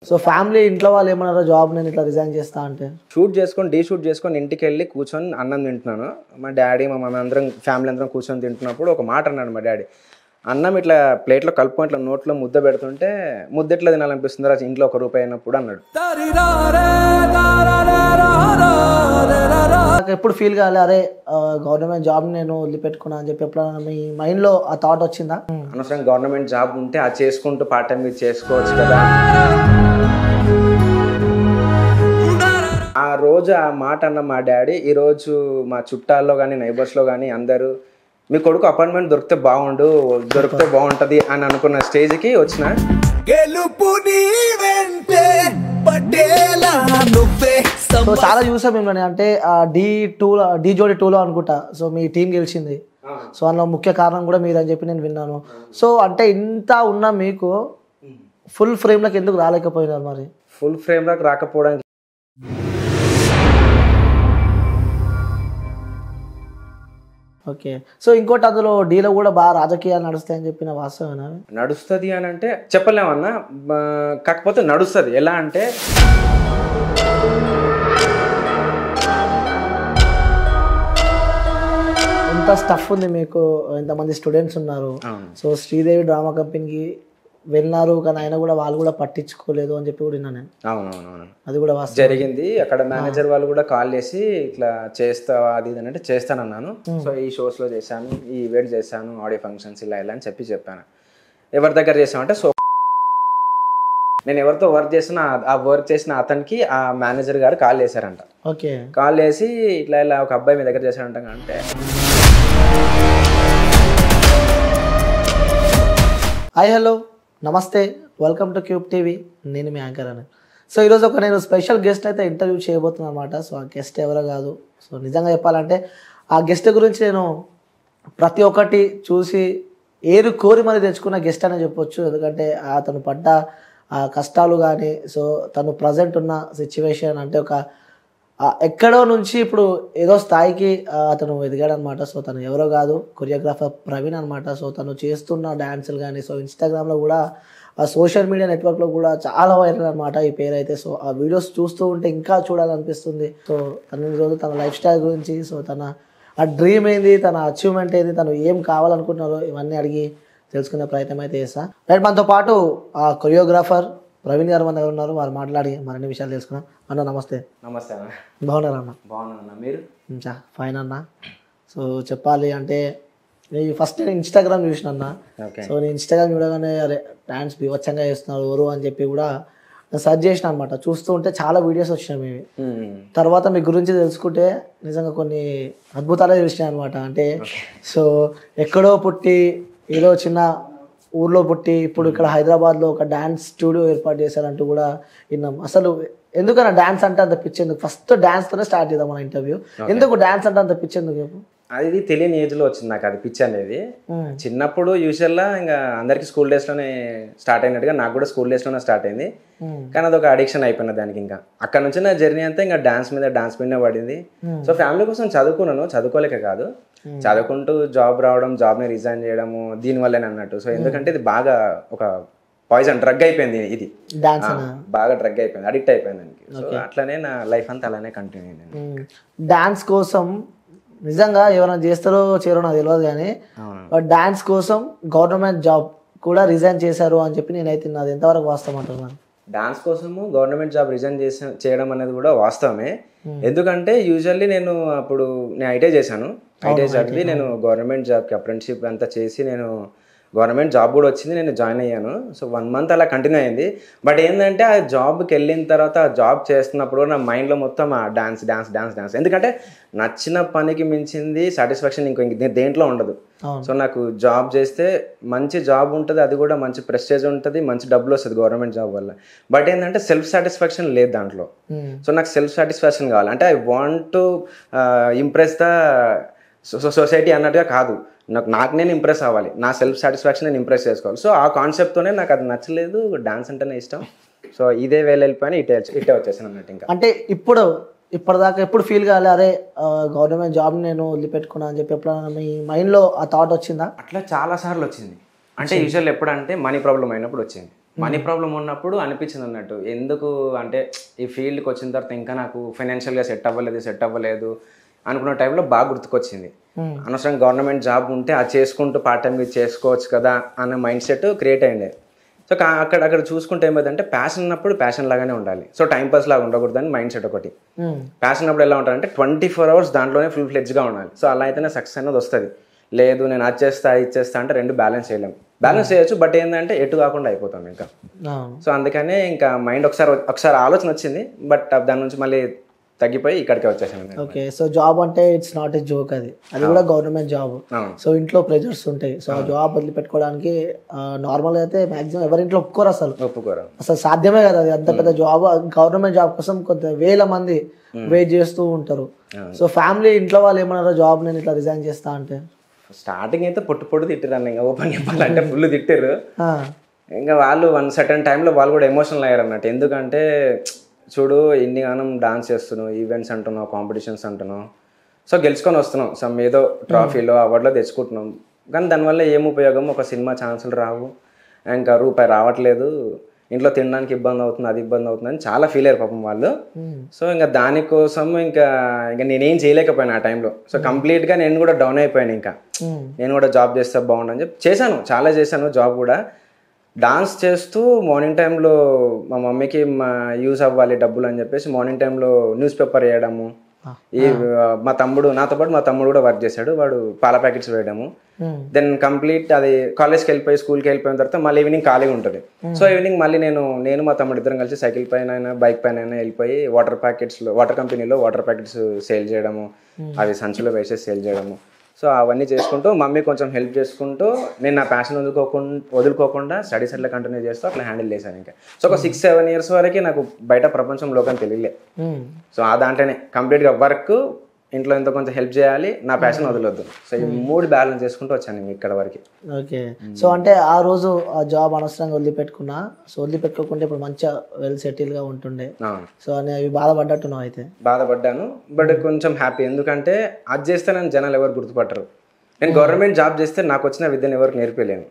So family ఇంట్లో వాళ్ళు ఏమన్నారో జాబ్ నేను ఇట్లా రిజైన్ చేస్తా అంటే? షూట్ చేసుకొని ఇంటికి వెళ్ళి కూర్చొని అన్నం తింటున్నాను. మా డాడీ మా మమ్మీ అందరం ఫ్యామిలీ అందరం కూర్చొని తింటున్నప్పుడు ఒక మాట అన్నాడు మా డాడీ. అన్నం ఇట్లా ప్లేట్లో కలుపుకొని ఇట్లా నోట్లో ముద్ద పెడుతుంటే ముద్ద ఎట్లా తినాలనిపిస్తుంది రా ఇంట్లో ₹1 అయినప్పుడు అన్నాడు. నాకు ఎప్పుడు ఫీల్ కాలే అరే గవర్నమెంట్ జాబ్ నేను వదిలిపెట్టుకున్నా అని చెప్పి ఎప్పుడైనా మీ మైండ్లో ఆ థాట్ వచ్చిందా? అనవసరం గవర్నమెంట్ జాబ్ ఉంటే అది చేసుకుంటూ పార్ట్ టైం ఇది చేసుకోవచ్చు కదా. ఆ రోజు ఆ మాట అన్న మా డాడీ ఈరోజు మా చుట్టాల్లో కానీ నైబర్స్లో కానీ అందరూ మీ కొడుకు అపాయింట్మెంట్ దొరికితే బాగుంటుంది అని అనుకున్న స్టేజ్కి వచ్చిన. సో చాలా చూసాం మిమ్మల్ని, అంటే డి జోడి 2లో అనుకుంటా. సో మీ టీం గెలిచింది. సో అందులో ముఖ్య కారణం కూడా మీరు అని చెప్పి నేను విన్నాను. సో అంటే ఇంత ఉన్న మీకు ఫుల్ ఫ్రేమ్లోకి ఎందుకు రాలేకపోయినారు మరి? ఫుల్ ఫ్రేమ్లోకి రాకపోవడానికి ఓకే. సో ఇంకోటి అందులో డీలో కూడా బాగా రాజకీయాలు నడుస్తాయని చెప్పిన వాస్తవేనా? నడుస్తుంది అని అంటే చెప్పలేమన్నా, కాకపోతే నడుస్తుంది. ఎలా అంటే ఎంత స్టఫ్ ఉంది మీకు, ఎంతమంది స్టూడెంట్స్ ఉన్నారు. సో శ్రీదేవి డ్రామా కంపెనీకి వెళ్ళినారు కానీ ఆయన కూడా వాళ్ళు కూడా పట్టించుకోలేదు అని చెప్పి కూడా విన్నాను నేను. అవునవునవును, అది కూడా జరిగింది. అక్కడ మేనేజర్ వాళ్ళు కూడా కాల్ చేసి ఇట్లా చేస్తావా అది ఇది అంటే చేస్తానన్నాను. సో ఈ షోస్లో చేశాను, ఈ ఈవెంట్ చేశాను, ఆడియో ఫంక్షన్స్ ఇలా ఇలా అని చెప్పాను. ఎవరి దగ్గర చేసామంటే సో నేను ఎవరితో వర్క్ చేసిన ఆ వర్క్ చేసిన అతనికి ఆ మేనేజర్ గారు కాల్ చేశారంట. ఓకే. కాల్ చేసి ఇట్లా ఇలా ఒక అబ్బాయి మీ దగ్గర చేశారంట అంటే హాయ్ హలో నమస్తే వెల్కమ్ టు క్యూబ్ టీవీ, నేను మీ యాంకర్ అని. సో ఈరోజు నేను స్పెషల్ గెస్ట్ అయితే ఇంటర్వ్యూ చేయబోతున్నాను అనమాట. సో ఆ గెస్ట్ ఎవరో కాదు, సో నిజంగా చెప్పాలంటే ఆ గెస్ట్ గురించి నేను ప్రతి ఒక్కటి చూసి ఏరు కోరి మరి తెచ్చుకున్న గెస్ట్ అనే చెప్పొచ్చు. ఎందుకంటే అతను పడ్డ ఆ కష్టాలు కానీ, సో తను ప్రజెంట్ ఉన్న సిచ్యువేషన్ అంటే ఒక ఎక్కడో నుంచి ఇప్పుడు ఏదో స్థాయికి అతను ఎదిగాడు అనమాట. సో తను ఎవరో కాదు, కొరియోగ్రాఫర్ ప్రవీణ్ అనమాట. సో తను చేస్తున్న డ్యాన్సులు కానీ, సో ఇన్స్టాగ్రామ్లో కూడా ఆ సోషల్ మీడియా నెట్వర్క్లో కూడా చాలా వైరల్ అనమాట ఈ పేరు అయితే. సో ఆ వీడియోస్ చూస్తూ ఉంటే ఇంకా చూడాలనిపిస్తుంది. సో తన ఈరోజు తన లైఫ్ స్టైల్ గురించి, సో తన ఆ డ్రీమ్ ఏంది, తన అచీవ్మెంట్ ఏంది, తను ఏం కావాలనుకుంటున్నారో ఇవన్నీ అడిగి తెలుసుకునే ప్రయత్నం అయితే చేస్తా. రైట్, మనతో పాటు ఆ కొరియోగ్రాఫర్ ప్రవీణ్ గారు మన దగ్గర ఉన్నారు. వారు మాట్లాడి మరిన్ని విషయాలు తెలుసుకున్నాం. అన్న నమస్తే. నమస్తే అన్న. బాగున్నారా అన్న? బాగున్నాను. మీరు? ఫైన్ అన్న. సో చెప్పాలి అంటే ఫస్ట్ నేను ఇన్స్టాగ్రామ్ చూసిన అన్న. సో నేను ఇన్స్టాగ్రామ్ చూడగానే అరే డాన్స్ బీభత్సంగా చేస్తున్నారు ఎవరు అని చెప్పి కూడా సర్చ్ చేసిన అనమాట. చూస్తూ ఉంటే చాలా వీడియోస్ వచ్చినాయి మీవి. తర్వాత మీ గురించి తెలుసుకుంటే నిజంగా కొన్ని అద్భుతాలే చూసినాయి అనమాట. అంటే సో ఎక్కడో పుట్టి ఏదో చిన్న ఊర్లో పుట్టి ఇప్పుడు ఇక్కడ హైదరాబాద్లో ఒక డ్యాన్స్ స్టూడియో ఏర్పాటు చేశారంటూ కూడా విన్నాం. అసలు ఎందుకన్నా డ్యాన్స్ అంటే అంత పిచ్చేందుకు? ఫస్ట్ డ్యాన్స్తోనే స్టార్ట్ చేద్దాం మన ఇంటర్వ్యూ. ఎందుకు డ్యాన్స్ అంటే అంత పిచ్చేందుకు చెప్పు? అది తెలియని ఏజ్లో వచ్చింది నాకు అది పిచ్చి అనేది. చిన్నప్పుడు యూజువల్గా ఇంకా అందరికీ స్కూల్ డేస్లోనే స్టార్ట్ అయినట్టుగా నాకు కూడా స్కూల్ డేస్లోనే స్టార్ట్ అయింది. కానీ అదొక అడిక్షన్ అయిపోయిన దానికి. ఇంకా అక్కడ నుంచి నా జర్నీ అంతా ఇంకా డాన్స్ మీదనే పడింది. సో ఫ్యామిలీ కోసం చదువుకున్నాను, చదువుకోలేక కాదు, చదువుకుంటూ జాబ్ రావడం, జాబ్ని రిజైన్ చేయడము దీనివల్లనే అన్నట్టు. సో ఎందుకంటే ఇది బాగా ఒక పాయిజన్ డ్రగ్ అయిపోయింది, ఇది బాగా డ్రగ్ అయిపోయింది, అడిక్ట్ అయిపోయింది దానికి. సో అట్లనే నా లైఫ్ అంతా అలానే కంటిన్యూ అయింది. డాన్స్ కోసం నిజంగా ఎవరైనా చేస్తారో చేయరో నాకు తెలియదు కానీ డాన్స్ కోసం గవర్నమెంట్ జాబ్ కూడా రిజైన్ చేశారు అని చెప్పి నేనైతే నాది ఎంతవరకు వాస్తవం అంటున్నాను? డాన్స్ కోసము గవర్నమెంట్ జాబ్ రిజైన్ చేయడం అనేది కూడా వాస్తవమే. ఎందుకంటే యూజువల్లీ నేను ఐటీఐ చేశాను. ఐటీఐ చదివి నేను గవర్నమెంట్ జాబ్కి అప్రెంటిషిప్ అంతా చేసి నేను గవర్నమెంట్ జాబ్ కూడా వచ్చింది, నేను జాయిన్ అయ్యాను. సో 1 month అలా కంటిన్యూ అయింది. బట్ ఏంటంటే ఆ జాబ్కి వెళ్ళిన తర్వాత ఆ జాబ్ చేస్తున్నప్పుడు నా మైండ్లో మొత్తం ఆ డాన్స్ డాన్స్ డాన్స్ డాన్స్. ఎందుకంటే నచ్చిన పనికి మించింది సాటిస్ఫాక్షన్ ఇంక దేంట్లో ఉండదు. సో నాకు జాబ్ చేస్తే మంచి జాబ్ ఉంటుంది, అది కూడా మంచి ప్రెస్టేజ్ ఉంటుంది, మంచి డబ్బులు వస్తుంది గవర్నమెంట్ జాబ్ వల్ల. బట్ ఏంటంటే సెల్ఫ్ సాటిస్ఫాక్షన్ లేదు దాంట్లో. సో నాకు సెల్ఫ్ సాటిస్ఫాక్షన్ కావాలి. అంటే I want to impress the society అన్నట్టుగా కాదు, నాకు నేను ఇంప్రెస్ అవ్వాలి, నా సెల్ఫ్ సాటిస్ఫాక్షన్ నేను ఇంప్రెస్ చేసుకోవాలి. సో ఆ కాన్సెప్ట్తోనే నాకు అది నచ్చలేదు, డాన్స్ అంటేనే ఇష్టం. సో ఇదే వేళ వెళ్ళిపోయినా ఇటే వచ్చేసాను అన్నట్టు. ఇంకా అంటే ఇప్పటిదాకా ఎప్పుడు ఫీల్ కాలే అరే గవర్నమెంట్ జాబ్ నేను వదిలిపెట్టుకున్నా అని చెప్పి ఎప్పుడైనా మీ మైండ్లో ఆ థాట్ వచ్చిందా? అట్లా చాలా సార్లు వచ్చింది. అంటే యూజువల్ ఎప్పుడంటే మనీ ప్రాబ్లం అయినప్పుడు వచ్చింది. మనీ ప్రాబ్లం ఉన్నప్పుడు అనిపించింది అన్నట్టు, ఎందుకు అంటే ఈ ఫీల్డ్కి వచ్చిన తర్వాత ఇంకా నాకు ఫైనాన్షియల్గా సెట్ అవ్వలేదు అనుకున్న టైంలో బాగా గుర్తుకొచ్చింది. అనవసరంగా గవర్నమెంట్ జాబ్ ఉంటే అది చేసుకుంటూ పార్ట్ టైం ఇది చేసుకోవచ్చు కదా అన్న మైండ్ సెట్ క్రియేట్ అయ్యింది. సో అక్కడ చూసుకుంటే ఏమైందంటే ప్యాషన్ ఉన్నప్పుడు ప్యాషన్ లాగానే ఉండాలి, సో టైంపాస్ లాగా ఉండకూడదని మైండ్ సెట్ ఒకటి. ప్యాషన్ ఉన్నప్పుడు ఎలా ఉంటారంటే 24 hours దాంట్లోనే ఫుల్ ఫ్లెడ్జ్గా ఉండాలి. సో అలా అయితేనే సక్సెస్ అనేది వస్తుంది. లేదు నేను అది చేస్తా ఇది చేస్తా అంటే రెండు బ్యాలెన్స్ చేయలేము. బ్యాలెన్స్ చేయొచ్చు, బట్ ఏంటంటే ఎటు కాకుండా అయిపోతాం ఇంకా. సో అందుకనే ఇంకా మైండ్ ఒకసారి ఆలోచన వచ్చింది, బట్ దాని నుంచి మళ్ళీ తగ్గిపోయి ఇక్కడికే వచ్చేసాను. ఓకే, సో జాబ్ అంటే ఇట్స్ నాట్ ఎ జోక్, అది కూడా గవర్నమెంట్ జాబ్. సో ఇంట్లో ప్రెజర్స్ ఉంటాయి. సో ఆ జాబ్ వదిలిపెట్టుకోవడానికి నార్మల్గా అయితే మాక్సిమం ఎవరింట్లో ఒప్పుకోరు, అసలు సాధ్యమే కదా అది. అంత పెద్ద జాబ్, గవర్నమెంట్ జాబ్ కోసం కొంత వేల మంది వెయిట్ చేస్తూ ఉంటారు. సో ఫ్యామిలీ ఇంట్లో వాళ్ళు ఏమన్నారో జాబ్ నేను ఇట్లా రిజైన్ చేస్తా అంటే? స్టార్టింగ్ అయితే పొట్టు తిట్టారు, ఇంకా ఓపెన్ చెప్పాలంటే ఫుల్ తిట్టారు. ఇంకా వాళ్ళు వన్ సర్టన్ టైంలో వాళ్ళు కూడా ఎమోషనల్ అయ్యారు అన్నట్టు. ఎందుకంటే చూడు ఇన్ని గానం డాన్స్ చేస్తున్నావు, ఈవెంట్స్ అంటున్నావు, కాంపిటీషన్స్ అంటున్నావు, సో గెలుచుకొని వస్తున్నావు, సమ్ ఏదో ట్రాఫీలో అవార్డులో తెచ్చుకుంటున్నాం, కానీ దానివల్ల ఏం ఉపయోగం? ఒక సినిమా ఛాన్సులు రావు, ఇంకా రూపాయి రావట్లేదు, ఇంట్లో తినడానికి ఇబ్బంది అవుతుంది, అది ఇబ్బంది అవుతుంది అని చాలా ఫీల్ అయ్యారు పాపం వాళ్ళు. సో ఇంకా దానికోసం ఇంకా నేనేం చేయలేకపోయాను ఆ టైంలో. సో కంప్లీట్గా నేను కూడా డౌన్ అయిపోయాను. ఇంకా నేను కూడా జాబ్ చేస్తే బాగుండని చెప్పి చాలా చేశాను జాబ్ కూడా. డాన్స్ చేస్తూ మార్నింగ్ టైంలో మా మమ్మీకి యూజ్ అవ్వాలి డబ్బులు అని చెప్పేసి మార్నింగ్ టైంలో న్యూస్ పేపర్ వేయడము. మా తమ్ముడు, నాతో పాటు మా తమ్ముడు కూడా వర్క్ చేశాడు, వాడు పాల ప్యాకెట్స్ వేయడము. దెన్ కంప్లీట్ అది కాలేజ్కి వెళ్ళిపోయి స్కూల్కి వెళ్ళిపోయిన తర్వాత మళ్ళీ ఈవినింగ్ ఖాళీగా ఉంటుంది. సో ఈవినింగ్ మళ్ళీ నేను మా తమ్ముడు ఇద్దరం కలిసి సైకిల్ పైన బైక్ పైన వెళ్ళిపోయి వాటర్ కంపెనీలో వాటర్ ప్యాకెట్స్ సేల్ చేయడము, అవి సంచులో వేసేసి సేల్ చేయడము. సో అవన్నీ చేసుకుంటూ మమ్మీ కొంచెం హెల్ప్ చేసుకుంటూ నేను నా ప్యాషన్ వదులుకోకుండా స్టడీస్ అట్లా కంటిన్యూ చేస్తూ అట్లా హ్యాండిల్ చేశాను. ఇంకా సో ఒక 6-7 years వరకు నాకు బయట ప్రపంచంలోకని తెలియలే. సో ఆ దాంట్లోనే కంప్లీట్గా వర్క్, ఇంట్లో ఎంతో కొంచెం హెల్ప్ చేయాలి, నా ప్యాషన్ వదలొద్దు. సో ఈ 3 బ్యాలెన్స్ చేసుకుంటూ వచ్చాను ఇక్కడ వరకు. ఓకే, సో అంటే ఆ రోజు ఆ జాబ్ అనవసరంగా వదిలిపెట్టుకున్నా, సో వదిలిపెట్టుకోకుంటే ఇప్పుడు మంచిగా వెల్ సెటిల్గా ఉంటుండే. సో అని అవి బాధపడ్డట్టున్నావు అయితే? బాధపడ్డాను, బట్ కొంచెం హ్యాపీ. ఎందుకంటే అది చేస్తే నన్ను జనాలు ఎవరు గుర్తుపట్టరు. నేను గవర్నమెంట్ జాబ్ చేస్తే నాకు వచ్చిన విద్యను ఎవరికి నేర్పలేను.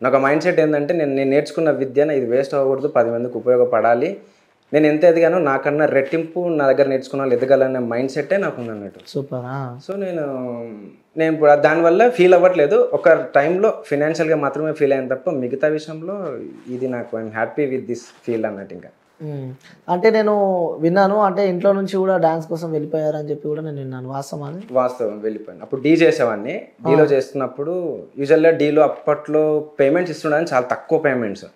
నాకు మైండ్ సెట్ ఏంటంటే నేను నేర్చుకున్న విద్యను ఇది వేస్ట్ అవ్వకూడదు, 10 మందికి ఉపయోగపడాలి, నేను ఎంత ఎదిగానో నాకన్నా రెట్టింపు నా దగ్గర నేర్చుకున్న వాళ్ళు ఎదగాలనే మైండ్ సెట్టే నాకు ఉంది అన్నట్టు. సూపర్. సో నేను ఇప్పుడు దానివల్ల ఫీల్ అవ్వట్లేదు. ఒక టైంలో ఫినాన్షియల్గా మాత్రమే ఫీల్ అయ్యాను తప్ప మిగతా విషయంలో ఇది నాకు I'm happy with this field అన్నట్టు. ఇంకా అంటే నేను విన్నాను, అంటే ఇంట్లో నుంచి కూడా డాన్స్ కోసం వెళ్ళిపోయారని చెప్పి కూడా నేను విన్నాను, వాస్తవం వెళ్ళిపోయాను. అప్పుడు డీ చేసేవాడిని. డీలో చేస్తున్నప్పుడు యూజువల్గా డీలో అప్పట్లో పేమెంట్స్ ఇస్తుండని చాలా తక్కువ పేమెంట్స్.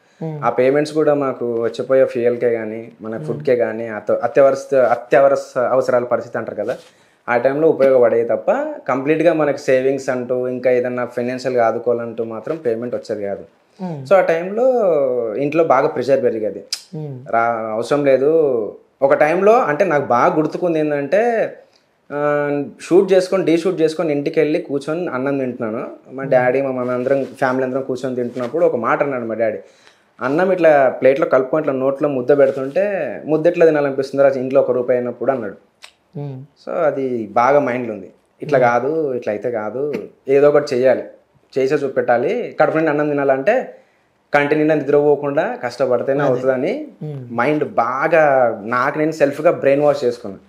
ఆ పేమెంట్స్ కూడా మాకు వచ్చిపోయే ఫ్యూయల్కే కానీ మన ఫుడ్కే కానీ అత్యవసర అవసరాల పరిస్థితి అంటారు కదా, ఆ టైంలో ఉపయోగపడేవి తప్ప కంప్లీట్గా మనకు సేవింగ్స్ అంటూ ఇంకా ఏదన్నా ఫైనాన్షియల్గా ఆదుకోవాలంటూ మాత్రం పేమెంట్ వచ్చేది కాదు. సో ఆ టైంలో ఇంట్లో బాగా ప్రెషర్ పెరిగేది, అవసరం లేదు. ఒక టైంలో అంటే నాకు బాగా గుర్తుకుంది ఏంటంటే డీ షూట్ చేసుకొని ఇంటికి వెళ్ళి కూర్చొని అన్నం తింటున్నాను. మా డాడీ మా మమ్మీ అందరం ఫ్యామిలీ అందరం కూర్చొని తింటున్నప్పుడు ఒక మాట అన్నాడు మా డాడీ. అన్నం ఇట్లా ప్లేట్లో కలుపుకొని ఇట్లా నోట్లో ముద్ద పెడుతుంటే ముద్ద ఎట్లా తినాలనిపిస్తుంది అది ఇంట్లో ₹1 అయినప్పుడు అన్నాడు. సో అది బాగా మైండ్లో ఉంది. ఇట్లా కాదు, ఇట్లా అయితే కాదు, ఏదో ఒకటి చేయాలి, చేసే చూపెట్టాలి. కడుపు నిండా అన్నం తినాలంటే కంటి నిండా నిద్రపోకుండా కష్టపడితేనే అవుతుందని మైండ్ బాగా నాకు నేను సెల్ఫ్గా బ్రెయిన్ వాష్ చేసుకున్నాను.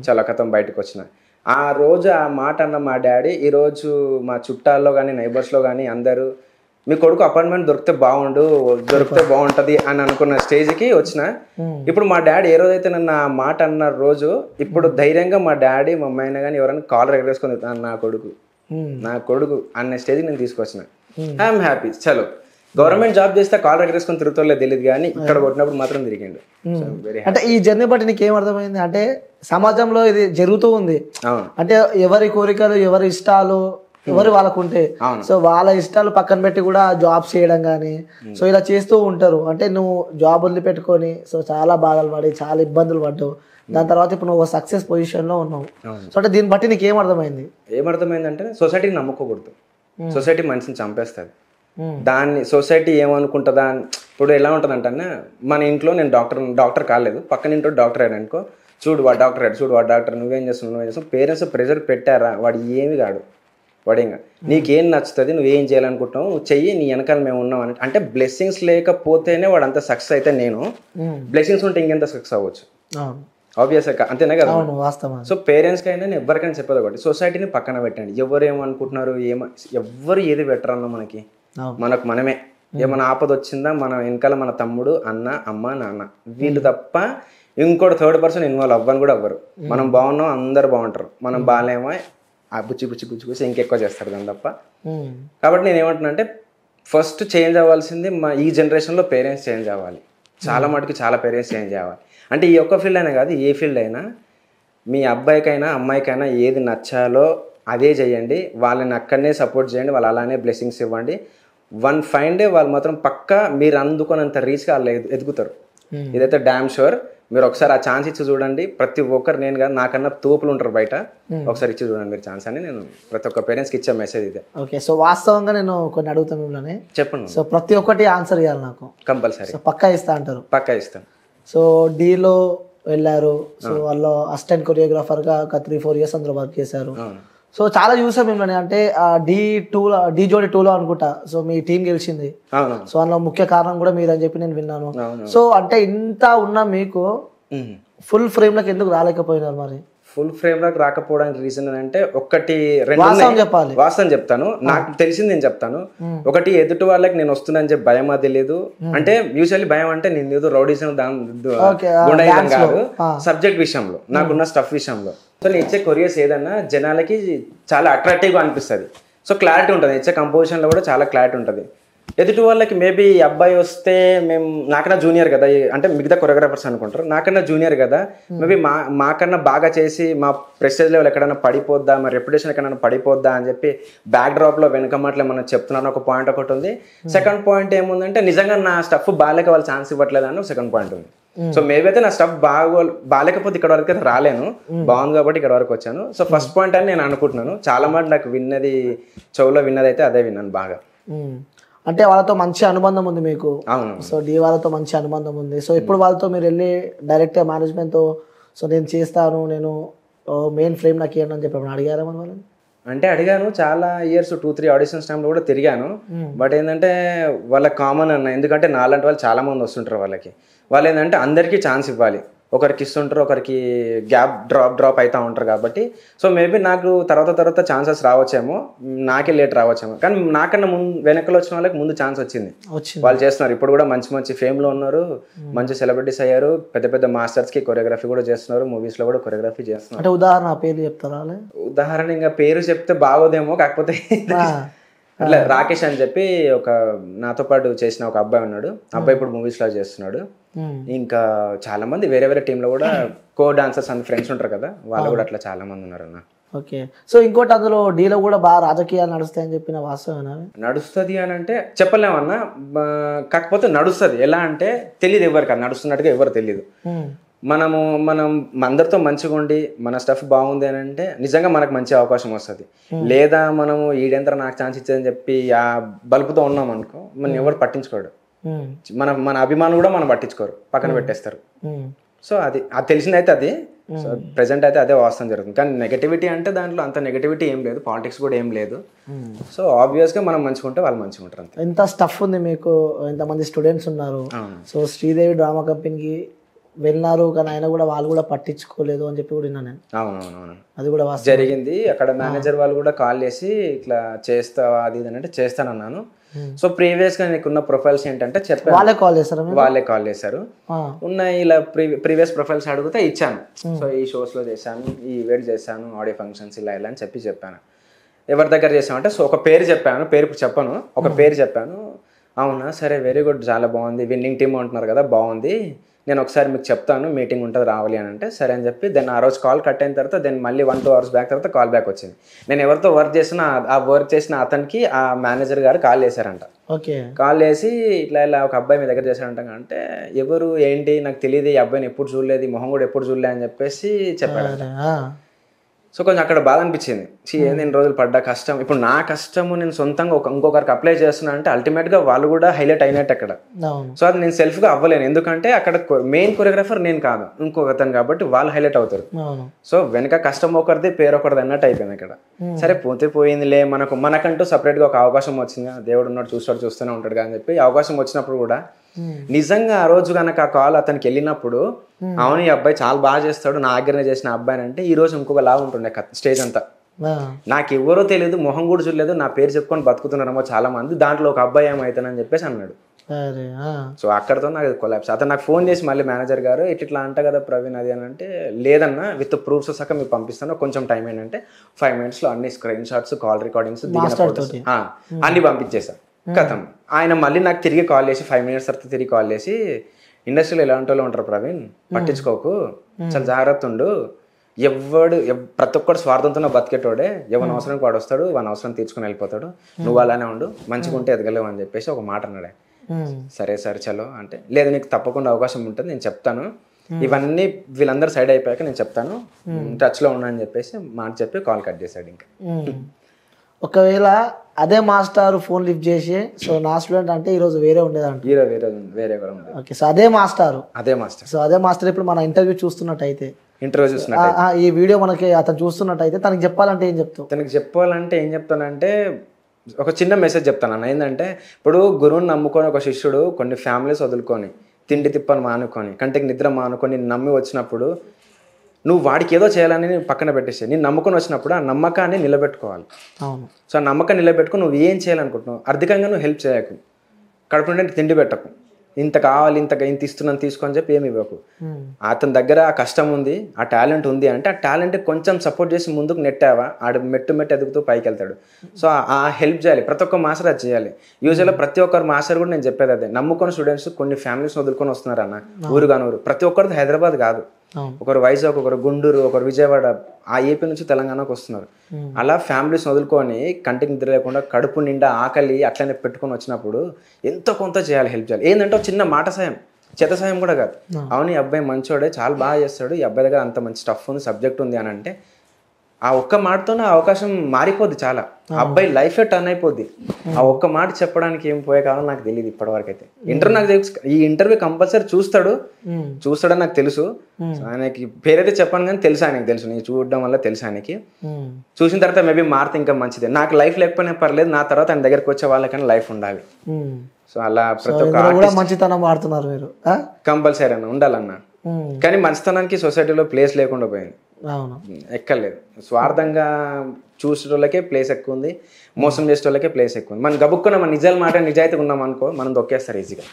చాలా కథం బయటకు వచ్చిన ఆ రోజు ఆ మాట అన్న మా డాడీ ఈరోజు మా చుట్టాల్లో కానీ నైబర్స్లో కానీ అందరూ మీ కొడుకు అపాయింట్మెంట్ దొరికితే బాగుంటుంది అని అనుకున్న స్టేజ్కి వచ్చిన. ఇప్పుడు మా డాడీ ఏ రోజైతే నన్ను ఆ మాట అన్న రోజు ఇప్పుడు ధైర్యంగా మా డాడీ మా అమ్మాయినా కానీ ఎవరైనా కాలర్ ఎగరేసుకొని నా కొడుకు అన్న స్టేజ్కి నేను తీసుకొచ్చిన. I'm happy. చలో గవర్నమెంట్ జాబ్ చేస్తే కాలర్ ఎగరేసుకొని తిరుగుతుందో తెలియదు కానీ ఇక్కడ కొట్టినప్పుడు మాత్రం తిరిగిండు. అంటే ఈ జర్నీ బట్టి నీకు ఏమర్థమైంది అంటే సమాజంలో ఇది జరుగుతూ ఉంది, అంటే ఎవరి కోరికలు ఎవరి ఇష్టాలు ఎవరు వాళ్ళకు ఉంటే సో వాళ్ళ ఇష్టాలు పక్కన పెట్టి కూడా జాబ్స్ చేయడం కానీ సో ఇలా చేస్తూ ఉంటారు. అంటే నువ్వు జాబ్ వదిలిపెట్టుకొని సో చాలా బాధలు పడి చాలా ఇబ్బందులు పడ్డావు, దాని తర్వాత ఇప్పుడు నువ్వు సక్సెస్ పొజిషన్లో ఉన్నావు. సో అంటే దీన్ని బట్టి నీకు ఏమర్థమైందంటే సొసైటీని నమ్ముకోకూడదు. సొసైటీ మనిషిని చంపేస్తుంది. దాన్ని సొసైటీ ఏమనుకుంటుందా ఇప్పుడు ఎలా ఉంటుందంటే మన ఇంట్లో నేను డాక్టర్ కాలేదు, పక్కన ఇంట్లో డాక్టర్ అయ్యాడు అనుకో, చూడు వాడు డాక్టర్ నువ్వేం చేస్తున్నావు పేరెంట్స్ ప్రెజర్ పెట్టారా వాడు ఏమి కాడు. వాడు ఇంకా నీకేం నచ్చుతుంది, నువ్వేం చేయాలనుకుంటున్నావు నువ్వు చెయ్యి, నీ వెనకాల మేము ఉన్నాం అని. అంటే బ్లెస్సింగ్స్ లేకపోతేనే వాడు అంత సక్సెస్ అయితే నేను, బ్లెస్సింగ్స్ ఉంటే ఇంకెంత సక్సెస్ అవ్వచ్చు, ఆబ్వియస్ అంతేనా కదా. సో పేరెంట్స్కి అయినా నేను ఎవరికైనా చెప్పేది ఒకటి, సొసైటీని పక్కన పెట్టండి. ఎవరు ఏమనుకుంటున్నారు, ఎవరు ఏది పెట్టరన్నా మనకు మనమే. ఏమైనా ఆపద వచ్చిందా మన వెనకాల మన తమ్ముడు, అన్న, అమ్మ, నాన్న, వీళ్ళు తప్ప ఇంకోటి థర్డ్ పర్సన్ ఇన్వాల్వ్ అవ్వని కూడా అవ్వరు. మనం బాగున్నాం అందరు బాగుంటారు, మనం బాగాలేమో ఆ బుచ్చి బుచ్చి గుచ్చి గుచ్చి ఇంకెక్కువ చేస్తారు దాని తప్ప. కాబట్టి నేను ఏమంటున్నా అంటే ఫస్ట్ చేంజ్ అవ్వాల్సింది ఈ జనరేషన్లో పేరెంట్స్ చేంజ్ అవ్వాలి. చాలా మటుకు చాలా పేరెంట్స్ చేంజ్ అవ్వాలి. అంటే ఈ ఒక్క ఫీల్డ్ అయినా కాదు, ఏ ఫీల్డ్ అయినా మీ అబ్బాయికైనా అమ్మాయికైనా ఏది నచ్చాలో అదే చేయండి, వాళ్ళని అక్కడనే సపోర్ట్ చేయండి, వాళ్ళు అలానే బ్లెస్సింగ్స్ ఇవ్వండి. వన్ ఫైన్ డే వాళ్ళు మాత్రం పక్కా మీరు అందుకున్నంత రీచ్గా వాళ్ళు ఎదుగుతారు. ఇదైతే డ్యామ్ షూర్. మీరు ఒకసారి ఆ ఛాన్స్ ఇచ్చి చూడండి. ప్రతి ఒక్కరు, నేను కాదు నాకన్నా తోపులు ఉంటారు బయట, ఒకసారి ఇచ్చి చూడండి మీరు ఛాన్స్ అని నేను ప్రతి ఒక్క పేరెంట్స్కి ఇచ్చే మెసేజ్ ఇదే. ఓకే, సో వాస్తవంగా నేను కొన్ని అడుగుతాను మిమ్మల్ని, చెప్పండి. సో ప్రతి ఒక్కటి ఆన్సర్ ఇవ్వాలి నాకు కంపల్సరీ. పక్కా ఇస్తా అంటారు? పక్కా ఇస్తాను. సో డీలో వెళ్ళారు, సో వాళ్ళు అసిస్టెంట్ కొరియోగ్రాఫర్గా ఒక 3-4 years అందులో వర్క్ చేశారు. సో చాలా చూసాం మిమ్మల్ని, అంటే డి జోడి 2లో అనుకుంటా సో మీ టీం గెలిచింది. సో అందులో ముఖ్య కారణం కూడా మీరు అని చెప్పి నేను విన్నాను. సో అంటే ఇంత ఉన్నా మీకు ఫుల్ ఫ్రేమ్ లోకి ఎందుకు రాలేకపోయినారు? మరి ఫుల్ ఫ్రేమ్ లోకి రాకపోవడానికి రీజన్ అంటే ఒకటి చెప్పాలి, వాస్తవం చెప్తాను, నాకు తెలిసింది నేను చెప్తాను. ఒకటి ఎదుటి వాళ్ళకి నేను వస్తున్నాను చెప్పి భయం అది లేదు. అంటే యూజువల్లీ భయం అంటే నేను ఏదో రౌడీజం గుండాయిజం కాదు, సబ్జెక్ట్ విషయంలో నాకున్న స్టఫ్ విషయంలో. సో నేను ఇచ్చే కొరియర్స్ ఏదన్నా జనాలకి చాలా అట్రాక్టివ్గా అనిపిస్తుంది. సో క్లారిటీ ఉంటుంది, ఇచ్చే కంపోజిషన్లో కూడా చాలా క్లారిటీ ఉంటుంది. ఎదుటి వాళ్ళకి మేబీ అబ్బాయి వస్తే మేము నాకన్నా జూనియర్ కదా, అంటే మిగతా కొరియోగ్రాఫర్స్ అనుకుంటారు నాకన్నా జూనియర్ కదా, మేబీ మాకన్నా బాగా చేసి మా ప్రెస్టేజ్ లెవెల్ ఎక్కడైనా పడిపోద్దా, మా రెప్యుటేషన్ ఎక్కడైనా పడిపోద్దా అని చెప్పి బ్యాక్ డ్రాప్లో వెనక మాటలు మనం చెప్తున్నాను. ఒక పాయింట్ ఒకటి ఉంది. సెకండ్ పాయింట్ ఏముందంటే నిజంగా నా స్టఫ్ బాగాలేక వాళ్ళు ఛాన్స్ ఇవ్వట్లేదు అని సెకండ్ పాయింట్ ఉంది. సో మేబీ అయితే నా స్టఫ్ బాగాలేకపోతే ఇక్కడ వరకు అయితే రాలేను, బాగుంది కాబట్టి ఇక్కడ వరకు వచ్చాను. సో ఫస్ట్ పాయింట్ అని నేను అనుకుంటున్నాను. చాలా మంది నాకు విన్నది చెవులో విన్నది అయితే అదే విన్నాను బాగా. అంటే వాళ్ళతో మంచి అనుబంధం ఉంది మీకు. అవును. సో డి వాళ్ళతో మంచి అనుబంధం ఉంది. సో ఇప్పుడు వాళ్ళతో మీరు వెళ్ళి డైరెక్ట్ మేనేజ్మెంట్తో సో నేను చేస్తాను, నేను మెయిన్ ఫ్రేమ్ నాకు ఇవ్వండి అని చెప్పి అడిగారా మన వాళ్ళని? అంటే అడిగాను, చాలా ఇయర్స్ 2-3 ఆడిషన్స్ టైంలో కూడా తిరిగాను. బట్ ఏంటంటే వాళ్ళకి కామన్ అన్న, ఎందుకంటే నాలాంటి వాళ్ళు చాలా మంది వస్తుంటారు. వాళ్ళు ఏంటంటే అందరికీ ఛాన్స్ ఇవ్వాలి, ఒకరికి ఇస్తుంటారు, ఒకరికి గ్యాప్ డ్రాప్ అవుతూ ఉంటారు. కాబట్టి సో మేబీ నాకు తర్వాత ఛాన్సెస్ రావచ్చేమో, నాకే లేట్ రావచ్చేమో. కానీ నాకన్నా వెనకలు వచ్చిన వాళ్ళకి ముందు ఛాన్స్ వచ్చింది, వాళ్ళు చేస్తున్నారు. ఇప్పుడు కూడా మంచి ఫేమ్లో ఉన్నారు, మంచి సెలబ్రిటీస్ అయ్యారు, పెద్ద మాస్టర్స్కి కొరియోగ్రఫీ కూడా చేస్తున్నారు, మూవీస్లో కూడా కొరియోగ్రఫీ చేస్తున్నారు. అంటే ఉదాహరణ పేరు చెప్తారా? ఉదాహరణ ఇంకా పేరు చెప్తే బాగోదేమో, కాకపోతే అట్లా రాకేష్ అని చెప్పి ఒక నాతో పాటు చేసిన ఒక అబ్బాయి ఉన్నాడు. అబ్బాయి ఇప్పుడు మూవీస్లో చేస్తున్నాడు. ఇంకా చాలా మంది వేరే టీంలో కూడా కో డాన్సర్స్ అండ్ ఫ్రెండ్స్ ఉంటారు కదా, వాళ్ళు కూడా అట్లా చాలా మంది ఉన్నారు అన్న. ఓకే. సో ఇంకోటి అందులో డీలో కూడా బాగా రాజకీయాలు నడుస్తాయని చెప్పిన వాస్తవేనా? నడుస్తుంది అని అంటే చెప్పలేమన్నా, కాకపోతే నడుస్తుంది. ఎలా అంటే తెలియదు ఎవరికి, అది నడుస్తున్నట్టుగా ఎవరు తెలియదు. మనం అందరితో మంచిగా ఉండి మన స్టఫ్ బాగుంది అని అంటే నిజంగా మనకు మంచి అవకాశం వస్తుంది. లేదా మనము ఈడెంత నాకు ఛాన్స్ ఇచ్చేదని చెప్పి ఆ బలుపుతో ఉన్నాం అనుకో, మనం ఎవరు పట్టించుకోడు. మన అభిమానులు కూడా మనం పట్టించుకోరు, పక్కన పెట్టేస్తారు. సో అది తెలిసింది అయితే అది. సో ప్రెసెంట్ అయితే అదే వాస్తవం జరుగుతుంది. కానీ నెగటివిటీ అంటే దాంట్లో అంత నెగటివిటీ ఏం లేదు, పాలిటిక్స్ కూడా ఏం లేదు. సో ఆబ్వియస్గా మనం మంచిగా ఉంటే వాళ్ళు మంచిగా ఉంటారు అంతే. ఎంత స్టఫ్ ఉంది మీకు, ఎంతమంది స్టూడెంట్స్ ఉన్నారు. సో శ్రీదేవి డ్రామా కంపెనీకి వెళ్ళినారు, కానీ ఆయన కూడా వాళ్ళు కూడా పట్టించుకోలేదు అని చెప్పి కూడా విన్నాను నేను. అవునవునవును, అది కూడా జరిగింది. అక్కడ మేనేజర్ వాళ్ళు కూడా కాల్ చేసి ఇట్లా చేస్తావా అది ఇది అంటే చేస్తానన్నాను. సో ప్రీవియస్ గా నీకున్న ప్రొఫైల్స్ ఏంటంటే చెప్పాను, వాళ్ళే కాల్ చేశారు. ఉన్న ఇలా ప్రీవియస్ ప్రొఫైల్స్ అడిగితే ఇచ్చాను. సో ఈ షోస్ లో చేశాను, ఈ ఈవెంట్ చేశాను, ఆడియో ఫంక్షన్స్ ఇలా అని చెప్పాను. ఎవరి దగ్గర చేసామంటే సో ఒక పేరు చెప్పాను, పేరు చెప్పను, ఒక పేరు చెప్పాను. అవునా సరే వెరీ గుడ్, చాలా బాగుంది, విన్నింగ్ టీమ్ అంటున్నారు కదా, బాగుంది, నేను ఒకసారి మీకు చెప్తాను, మీటింగ్ ఉంటుంది రావాలి అని అంటే సరే అని చెప్పి దెన్ ఆ రోజు కాల్ కట్ అయిన తర్వాత దెన్ మళ్ళీ 1-2 hours బ్యాక్ తర్వాత కాల్ బ్యాక్ వచ్చింది. నేను ఎవరితో వర్క్ చేసినా ఆ వర్క్ చేసిన అతనికి ఆ మేనేజర్ గారు కాల్ చేశారంట. కాల్ చేసి ఇట్లా ఒక అబ్బాయి మీ దగ్గర చేశారంట అంటే ఎవరు ఏంటి నాకు తెలియదు, ఈ అబ్బాయిని ఎప్పుడు చూడలేదు, మొహం కూడా ఎప్పుడు చూడలేదు అని చెప్పేసి చెప్పాడు. సో కొంచెం అక్కడ బాధ అనిపించింది. ఏంది ఇన్ని రోజులు పడ్డ కష్టం, ఇప్పుడు నా కష్టము నేను సొంతంగా ఇంకొకరికి అప్లై చేస్తున్నా అంటే అల్టిమేట్గా వాళ్ళు కూడా హైలైట్ అయినట్టు అక్కడ. సో అది నేను సెల్ఫ్గా అవ్వలేను, ఎందుకంటే అక్కడ మెయిన్ కొరియోగ్రాఫర్ నేను కాదు, ఇంకొకతను, కాబట్టి వాళ్ళు హైలైట్ అవుతారు. సో వెనక కష్టం ఒకరిది పేరు ఒకరిది అన్నట్టు అయిపోయింది అక్కడ. సరే పోతే పోయిందిలే, మనకంటూ సపరేట్గా ఒక అవకాశం వచ్చింది, దేవుడు ఉన్నాడు చూస్తూనే ఉంటాడు అని చెప్పి అవకాశం వచ్చినప్పుడు కూడా నిజంగా ఆ రోజు కనుక ఆ కాల్ అతనికి వెళ్ళినప్పుడు, అవును ఈ అబ్బాయి చాలా బాగా చేస్తాడు, నా దగ్గరనే చేసిన అబ్బాయి అంటే ఈ రోజు ఇంకొకలా ఉంటుండే స్టేజ్ అంతా. నాకు ఎవరో తెలియదు, మొహం కూడా చూడలేదు, నా పేరు చెప్పుకొని బతుకుతున్నారేమో చాలా మంది, దాంట్లో ఒక అబ్బాయి ఏమవుతానని చెప్పేసి అన్నాడు. సో అక్కడతో నాకు కొలాప్స్. అతను నాకు ఫోన్ చేసి మళ్ళీ మేనేజర్ గారు ఇట్లా అంట కదా ప్రవీణ్ అది అని అంటే, లేదన్నా విత్ ప్రూఫ్స్ సహా మీకు పంపిస్తాను, కొంచెం టైం ఏంటంటే 5 minutes అన్ని స్క్రీన్ షాట్స్, కాల్ రికార్డింగ్స్, అన్ని పంపించేసా. కథం ఆయన మళ్ళీ నాకు తిరిగి కాల్ చేసి 5 minutes తర్వాత తిరిగి కాల్ చేసి, ఇండస్ట్రీలో ఎలాంటి వాళ్ళు ఉంటారు ప్రవీణ్, పట్టించుకోకు, చాలా జాగ్రత్త ఉండు, ప్రతి ఒక్కడు స్వార్థంతో బతికేటోడే, ఎవరి అవసరానికి వాడు వస్తాడు, వాని అవసరం తీర్చుకుని వెళ్ళిపోతాడు, నువ్వు అలానే ఉండు, మంచిగా ఉంటే ఎదగలేవు అని చెప్పేసి ఒక మాట అన్నాడు. సరే సరే చలో అంటే, లేదు నీకు తప్పకుండా అవకాశం ఉంటుంది, నేను చెప్తాను, ఇవన్నీ వీళ్ళందరూ సైడ్ అయిపోయాక నేను చెప్తాను, టచ్లో ఉన్నా అని చెప్పేసి మాట చెప్పి కాల్ కట్ చేశాడు. ఇంకా ఒకవేళ అదే మాస్టర్ ఫోన్ లిఫ్ట్ చేసి, సో నా స్టూడెంట్ అంటే ఈరోజు వేరే ఉండేదంట, వేరే కూడా ఉండేది. ఓకే, సో అదే మాస్టర్ సో అదే మాస్టర్ ఇప్పుడు మన ఇంటర్వ్యూ చూస్తున్నట్టయితే, ఈ వీడియో మనకి అతను చూస్తున్నట్టయితే తనకి చెప్పాలంటే ఏం చెప్తావు? తనకి చెప్పాలంటే ఏం చెప్తానంటే ఒక చిన్న మెసేజ్ చెప్తాను అన్న. ఏంటంటే ఇప్పుడు గురువుని నమ్ముకొని ఒక శిష్యుడు కొన్ని ఫ్యామిలీస్ వదులుకొని, తిండి తిప్పని మానుకొని, కంటికి నిద్ర మానుకొని నమ్మి వచ్చినప్పుడు, నువ్వు వాడికి ఏదో చేయాలని పక్కన పెట్టేసి నేను నమ్ముకొని వచ్చినప్పుడు ఆ నమ్మకాన్ని నిలబెట్టుకోవాలి. అవును. సో ఆ నమ్మకాన్ని నిలబెట్టుకుని నువ్వు ఏం చేయాలనుకుంటున్నావు, ఆర్థికంగా నువ్వు హెల్ప్ చేయకు, కడుపు నుండి తిండి పెట్టకు, ఇంత కావాలి ఇంత ఇస్తున్నాను తీసుకొని చెప్పి ఏమి ఇవ్వకు. అతని దగ్గర ఆ కష్టం ఉంది, ఆ టాలెంట్ ఉంది అంటే ఆ టాలెంట్ కొంచెం సపోర్ట్ చేసి ముందుకు నెట్టావా, ఆడు మెట్టు ఎదుగుతూ పైకి వెళ్తాడు. సో ఆ హెల్ప్ చేయాలి, ప్రతి ఒక్క మాస్టర్ అది చేయాలి. యూజువల్గా ప్రతి ఒక్కరు మాస్టర్ కూడా నేను చెప్పేది అదే, నమ్ముకున్న స్టూడెంట్స్ కొన్ని ఫ్యామిలీస్ వదులుకొని వస్తున్నారు అన్న, ఊరు ప్రతి ఒక్కరిది హైదరాబాద్ కాదు, ఒకరు వైజాగ్, ఒకరు గుంటూరు, ఒకరు విజయవాడ, ఆ ఏపీ నుంచి తెలంగాణకు వస్తున్నారు. అలా ఫ్యామిలీస్ వదులుకొని కంటికి నిద్ర లేకుండా కడుపు నిండా ఆకలి అట్లనే పెట్టుకొని వచ్చినప్పుడు ఎంతో కొంత చేయాలి, హెల్ప్ చేయాలి. ఏంటంటే ఒక చిన్న మాట సాయం, చేత సాయం కూడా కాదు. అవును ఈ అబ్బాయి మంచోడే, చాలా బాగా చేస్తాడు, ఈ అబ్బాయి దగ్గర అంత మంచి స్టఫ్ ఉంది, సబ్జెక్ట్ ఉంది అని అంటే ఆ ఒక్క మాటతోనే అవకాశం మారిపోద్ది, చాలా అబ్బాయి లైఫే టర్న్ అయిపోద్ది. ఆ ఒక్క మాట చెప్పడానికి ఏం పోయే కాలం నాకు తెలియదు ఇప్పటివరకు అయితే. నాకు తెలుసు ఈ ఇంటర్వ్యూ కంపల్సరీ చూస్తాడని నాకు తెలుసు. ఆయనకి పేరైతే చెప్పాను కానీ తెలుసు, ఆయనకి తెలుసు, నేను చూడడం వల్ల తెలుసు ఆయనకి. చూసిన తర్వాత మేబీ మారితే ఇంకా మంచిదే. నాకు లైఫ్ లేకపోయినా పర్లేదు, నా తర్వాత ఆయన దగ్గరకు వచ్చే వాళ్ళకైనా లైఫ్ ఉండాలి. సో అలా ప్రతి ఒక్క మంచితనం వాడుతున్నారు మీరు, కంపల్సరీ అన్న ఉండాలన్నా. కానీ మంచితనానికి సొసైటీలో ప్లేస్ లేకుండా పోయింది, ఎక్కర్లేదు. స్వార్థంగా చూసేటోళ్ళకే ప్లేస్ ఎక్కువ ఉంది, మోసం చేసేటోళ్ళకే ప్లేస్ ఎక్కువ ఉంది. మనం గబుక్కున్న మన నిజాలు మాట నిజాయితీగా ఉన్నాం అనుకో, మనం దొక్కేస్తారు ఈజీగా.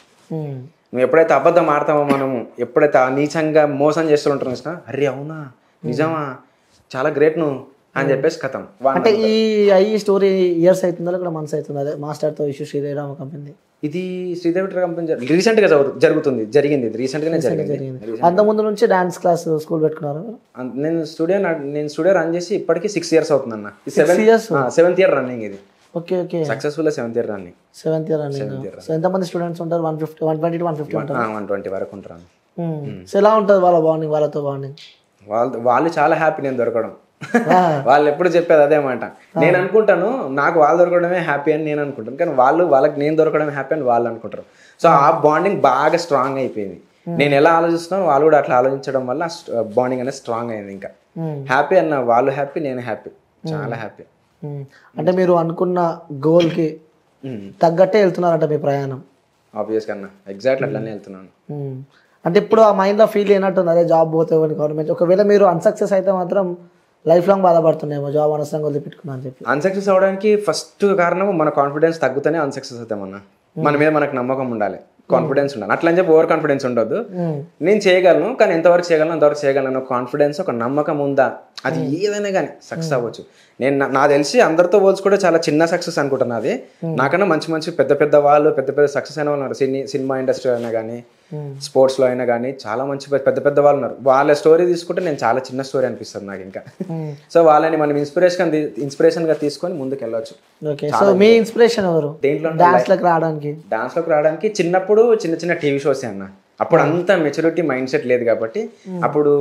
నువ్వు ఎప్పుడైతే అబద్ధం ఆడతామో, మనము ఎప్పుడైతే నీచంగా మోసం చేస్తూ ఉంటాం చూసినా, అరే అవునా నిజమా చాలా గ్రేట్ నువ్వు అని చెప్పేసి కథం. అంటే ఈ స్టోరీ ఇయర్స్ అవుతుందా ఇక్కడ మంత్స్ అవుతుంది? అదే మాస్టర్తో ఇష్యూ శ్రీదేవి కంపెనీ, ఇది శ్రీదేవి కంపెనీ రీసెంట్ గా జరిగింది, ఇది రీసెంట్ గానే జరిగింది. అంత ముందు నుంచి డాన్స్ క్లాస్ స్కూల్ పెట్టుకున్నారు. నేను స్టూడియో రన్ చేసి ఇప్పటికి 6 years అవుతుంది అన్న. 7th year రన్నింగ్ ఇది. Okay okay, successful 7th year running. So ఎంతమంది స్టూడెంట్స్ ఉంటారు? 120 ఉంటారు. 120 వరకు ఉంటారు. సో ఎలా ఉంటుంది వాళ్ళ బాండింగ్, వాళ్ళతో బాండింగ్? వాళ్ళు చాలా హ్యాపీ నేను దొరకడం. వాళ్ళు ఎప్పుడు చెప్పేది అదే మాట. నేను అనుకుంటాను నాకు వాళ్ళు దొరకడమే హ్యాపీ అని నేను అనుకుంటాను, కానీ వాళ్ళకి నేను దొరకడమే హ్యాపీ అని వాళ్ళు అనుకుంటారు. సో ఆ బాండింగ్ బాగా స్ట్రాంగ్ అయిపోయింది. నేను ఎలా ఆలోచిస్తున్నాను వాళ్ళు కూడా అట్లా ఆలోచించడం వల్ల బాండింగ్ అనేది స్ట్రాంగ్ అయింది. ఇంకా హ్యాపీ అన్న, వాళ్ళు హ్యాపీ, నేను హ్యాపీ, చాలా హ్యాపీ. అంటే మీరు అనుకున్న గోల్కి తగ్గట్టే వెళ్తున్నారంట మీ ప్రయాణం? ఆబ్వియస్గా అన్న, ఎగ్జాక్ట్లీ అట్లానే వెళ్తున్నాను. అంటే ఇప్పుడు ఆ మైండ్లో ఫీల్ అయినట్టుంది, అదే జాబ్ పోతే గవర్నమెంట్, ఒకవేళ మీరు అన్సక్సెస్ అయితే మాత్రం లైఫ్ లాంగ్ బాధపడుతున్నామో, జాబ్ అనవసరంగా వదిలిపెట్టుకున్నా అని చెప్పి. అన్సక్సెస్ అవడానికి ఫస్ట్ కారణం మన కాన్ఫిడెన్స్ తగ్గుతూనే అన్సక్సెస్ అవుతామన్నా. మన మీద మనకు నమ్మకం ఉండాలి, కాన్ఫిడెన్స్ ఉండాలి. అట్లా అని చెప్పి ఓవర్ కాన్ఫిడెన్స్ ఉండొద్దు. నేను చేయగలను, కానీ ఎంతవరకు చేయగలను అంతవరకు చేయగలను కాన్ఫిడెన్స్, ఒక నమ్మకం ఉందా, అది ఏదైనా కానీ సక్సెస్ అవ్వచ్చు. నాకు తెలిసి అందరితో పోల్చుకుంటే చాలా చిన్న సక్సెస్ అనుకుంటున్నా. అది నాకన్నా మంచి పెద్ద వాళ్ళు, పెద్ద సక్సెస్ అయిన వాళ్ళు ఉన్నారు. సినిమా ఇండస్ట్రీ అయినా కానీ, స్పోర్ట్స్లో అయినా కానీ చాలా మంచి పెద్ద వాళ్ళు ఉన్నారు. వాళ్ళ స్టోరీ తీసుకుంటే నేను చాలా చిన్న స్టోరీ అనిపిస్తుంది నాకు ఇంకా. సో వాళ్ళని మనం ఇన్స్పిరేషన్గా తీసుకొని ముందుకు వెళ్ళొచ్చు. మీ ఇన్స్పిరేషన్ ఎవరు దేంట్లో? డాన్స్లోకి రావడానికి చిన్నప్పుడు చిన్న టీవీ షోస్ అన్న, అప్పుడు అంత మెచ్యూరిటీ మైండ్ సెట్ లేదు కాబట్టి అప్పుడు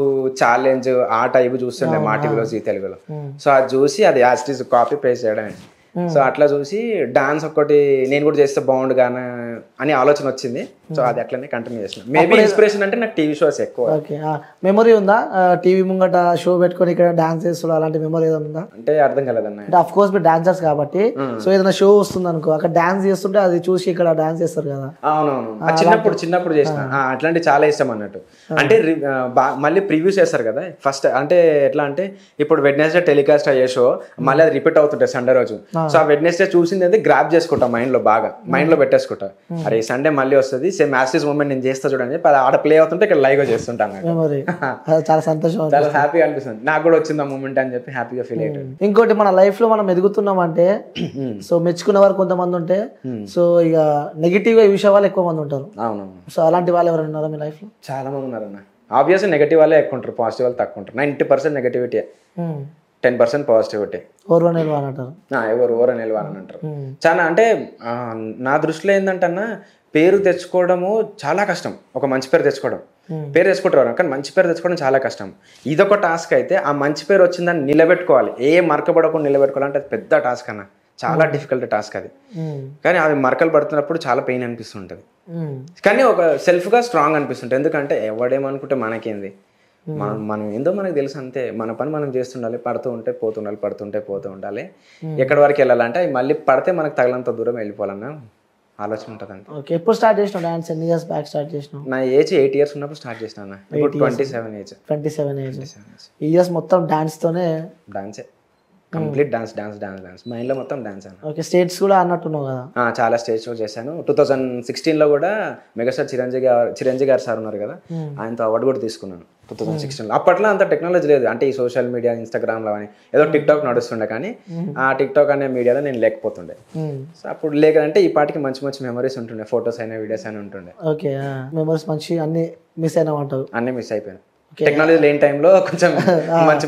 ఛాలెంజ్ ఆ టైప్ చూస్తుండే మా టీవీలో జీ తెలుగులో. సో అది చూసి అది యాజ్ కాపీ పేస్ట్ చేయడమే. సో అట్లా చూసి డాన్స్ ఒక్కటి నేను కూడా చేస్తే బాగుండు కానీ అని ఆలోచన వచ్చింది. సో అది అట్లనే కంటిన్యూ చేసిన. మేబీ ఇన్స్పిరేషన్ అంటే నాకు టీవీ షోస్ ఎక్కువ. ఓకే, మెమరీ ఉందా టీవీ ముంగట షో పెట్టుకొని ఇక్కడ డాన్స్ చేస్తున్నా అలాంటి మెమరీ ఏదైనా ఉందా? అంటే అర్థం కలదన్న. అంటే అఫ్ కోర్స్ మీరు డాన్సర్స్ కాబట్టి సో ఏదైనా షో వస్తుంది అనుకో అక్కడ డాన్స్ చేస్తుంటే అది చూసి ఇక్కడ డాన్స్ చేస్తారు కదా. అవునవును, చిన్నప్పుడు చేసిన అట్లాంటి చాలా ఇష్టం అన్నట్టు. అంటే మళ్ళీ ప్రివ్యూస్ చేస్తారు కదా ఫస్ట్. అంటే ఎట్లా అంటే ఇప్పుడు వెడ్నెస్డే టెలికాస్ట్ అయ్యే షో మళ్ళీ అది రిపీట్ అవుతుంటాయి సండే రోజు. సో ఆ వెడ్నెస్డే చూసింది అయితే గ్రాప్ చేసుకుంటా మైండ్ లో, బాగా మైండ్ లో పెట్టేసుకుంటా. అరే సండే మళ్ళీ వస్తుంది సేమ్ యాస్టిస్ మూమెంట్ నేను చేస్తా చూడని చెప్పి అది ఆడ ప్లే అవుతుంటే ఇక్కడ లైవ్ గా చేస్తుంటాను. చాలా సంతోషం, చాలా హ్యాపీగా అనిపిస్తుంది. నాకు కూడా వచ్చింది ఆ మూమెంట్ అని చెప్పి హ్యాపీగా ఫీల్ అయ్యాడు. ఇంకోటి మన లైఫ్ లో మనం ఎదుగుతున్నాం అంటే సో మెచ్చుకునే వారు కొంతమంది ఉంటే సో ఇక నెగిటివ్ గా చూసే వాళ్ళు ఎక్కువ మంది ఉంటారు. అవునవును. సో అలాంటి వాళ్ళు ఎవరైనా ఉన్నారా మీ లైఫ్ లో? చాలా మంది ఉన్నారన్న. ఆబ్వియస్లీ నెగిటివ్ వాళ్ళే ఎక్కువ ఉంటారు, పాజిటివ్ వాళ్ళు తక్కువ ఉంటారు. 90% నెగిటివిటీ, 10% పాజిటివిటీ. ఎవరు నిలవాలంటారు, ఎవరు ఓరని నిలవాలని అంటారు. చాలా అంటే నా దృష్టిలో ఏంటంటన్నా పేరు తెచ్చుకోవడము చాలా కష్టం. ఒక మంచి పేరు తెచ్చుకోవడం, పేరు తెచ్చుకుంటారు కానీ మంచి పేరు తెచ్చుకోవడం చాలా కష్టం. ఇదొక టాస్క్ అయితే ఆ మంచి పేరు వచ్చిందని నిలబెట్టుకోవాలి, ఏ మరకబడకుండా నిలబెట్టుకోవాలంటే అది పెద్ద టాస్క్ అన్న, చాలా డిఫికల్ట్ టాస్క్ అది. కానీ అవి మరకలు పడుతున్నప్పుడు చాలా పెయిన్ అనిపిస్తుంటుంది, కానీ ఒక సెల్ఫ్గా స్ట్రాంగ్ అనిపిస్తుంటుంది. ఎందుకంటే ఎవడేమనుకుంటే మనకేంది, మనం ఏందో మనకు తెలుసు అంతే. మన పని మనం చేస్తుండాలి, పడుతూ ఉంటే పోతుండాలి, పడుతుంటే పోతూ ఉండాలి. ఎక్కడి వరకు వెళ్ళాలంటే మళ్ళీ పడితే మనకు తగినంత దూరం వెళ్ళిపోవాలన్న ఆలోచన ఉంటుంది. ఓకే, ఎప్పుడు స్టార్ట్ చేసినావు డాన్స్? ఎన్ని ఇయర్స్ బ్యాక్ స్టార్ట్ చేసినావు? నా ఏజ్ 8 years ఉన్నప్పుడు స్టార్ట్ చేసినా. ఇప్పుడు 27 ఏజ్. 27 ఇయర్స్ మొత్తం డాన్స్ తోనే? డాన్సే, కంప్లీట్ డాన్స్ మైండ్ లో మొత్తం డాన్స్ అన్న. ఓకే, స్టేట్స్ కూడా అన్నట్టున్నావు కదా? చాలా స్టేజ్ షో చేశాను. 2016లో కూడా మెగాస్టార్ చిరంజీవి గారు సార్ ఉన్నారు కదా, ఆయనతో అవార్డు కూడా తీసుకున్నాను 2016లో. అప్పట్లో అంత టెక్నాలజీ లేదు, అంటే ఈ సోషల్ మీడియా ఇన్స్టాగ్రామ్లో అని ఏదో టిక్టాక్ నడుస్తుండే, కానీ ఆ టిక్టాక్ అనే మీడియాలో నేను లేకపోతుండే. సో అప్పుడు లేదంటే ఈ పాటికి మంచి మంచి మెమరీస్ ఉంటుండే, ఫొటోస్ అయినా వీడియోస్ అయినా ఉంటుండే. ఓకే, మెమరీస్ మంచి అన్ని మిస్ అయినా అంటావు? అన్నీ మిస్ అయిపోయాను. టెక్నాలజీ లేని టైంలో కొంచెం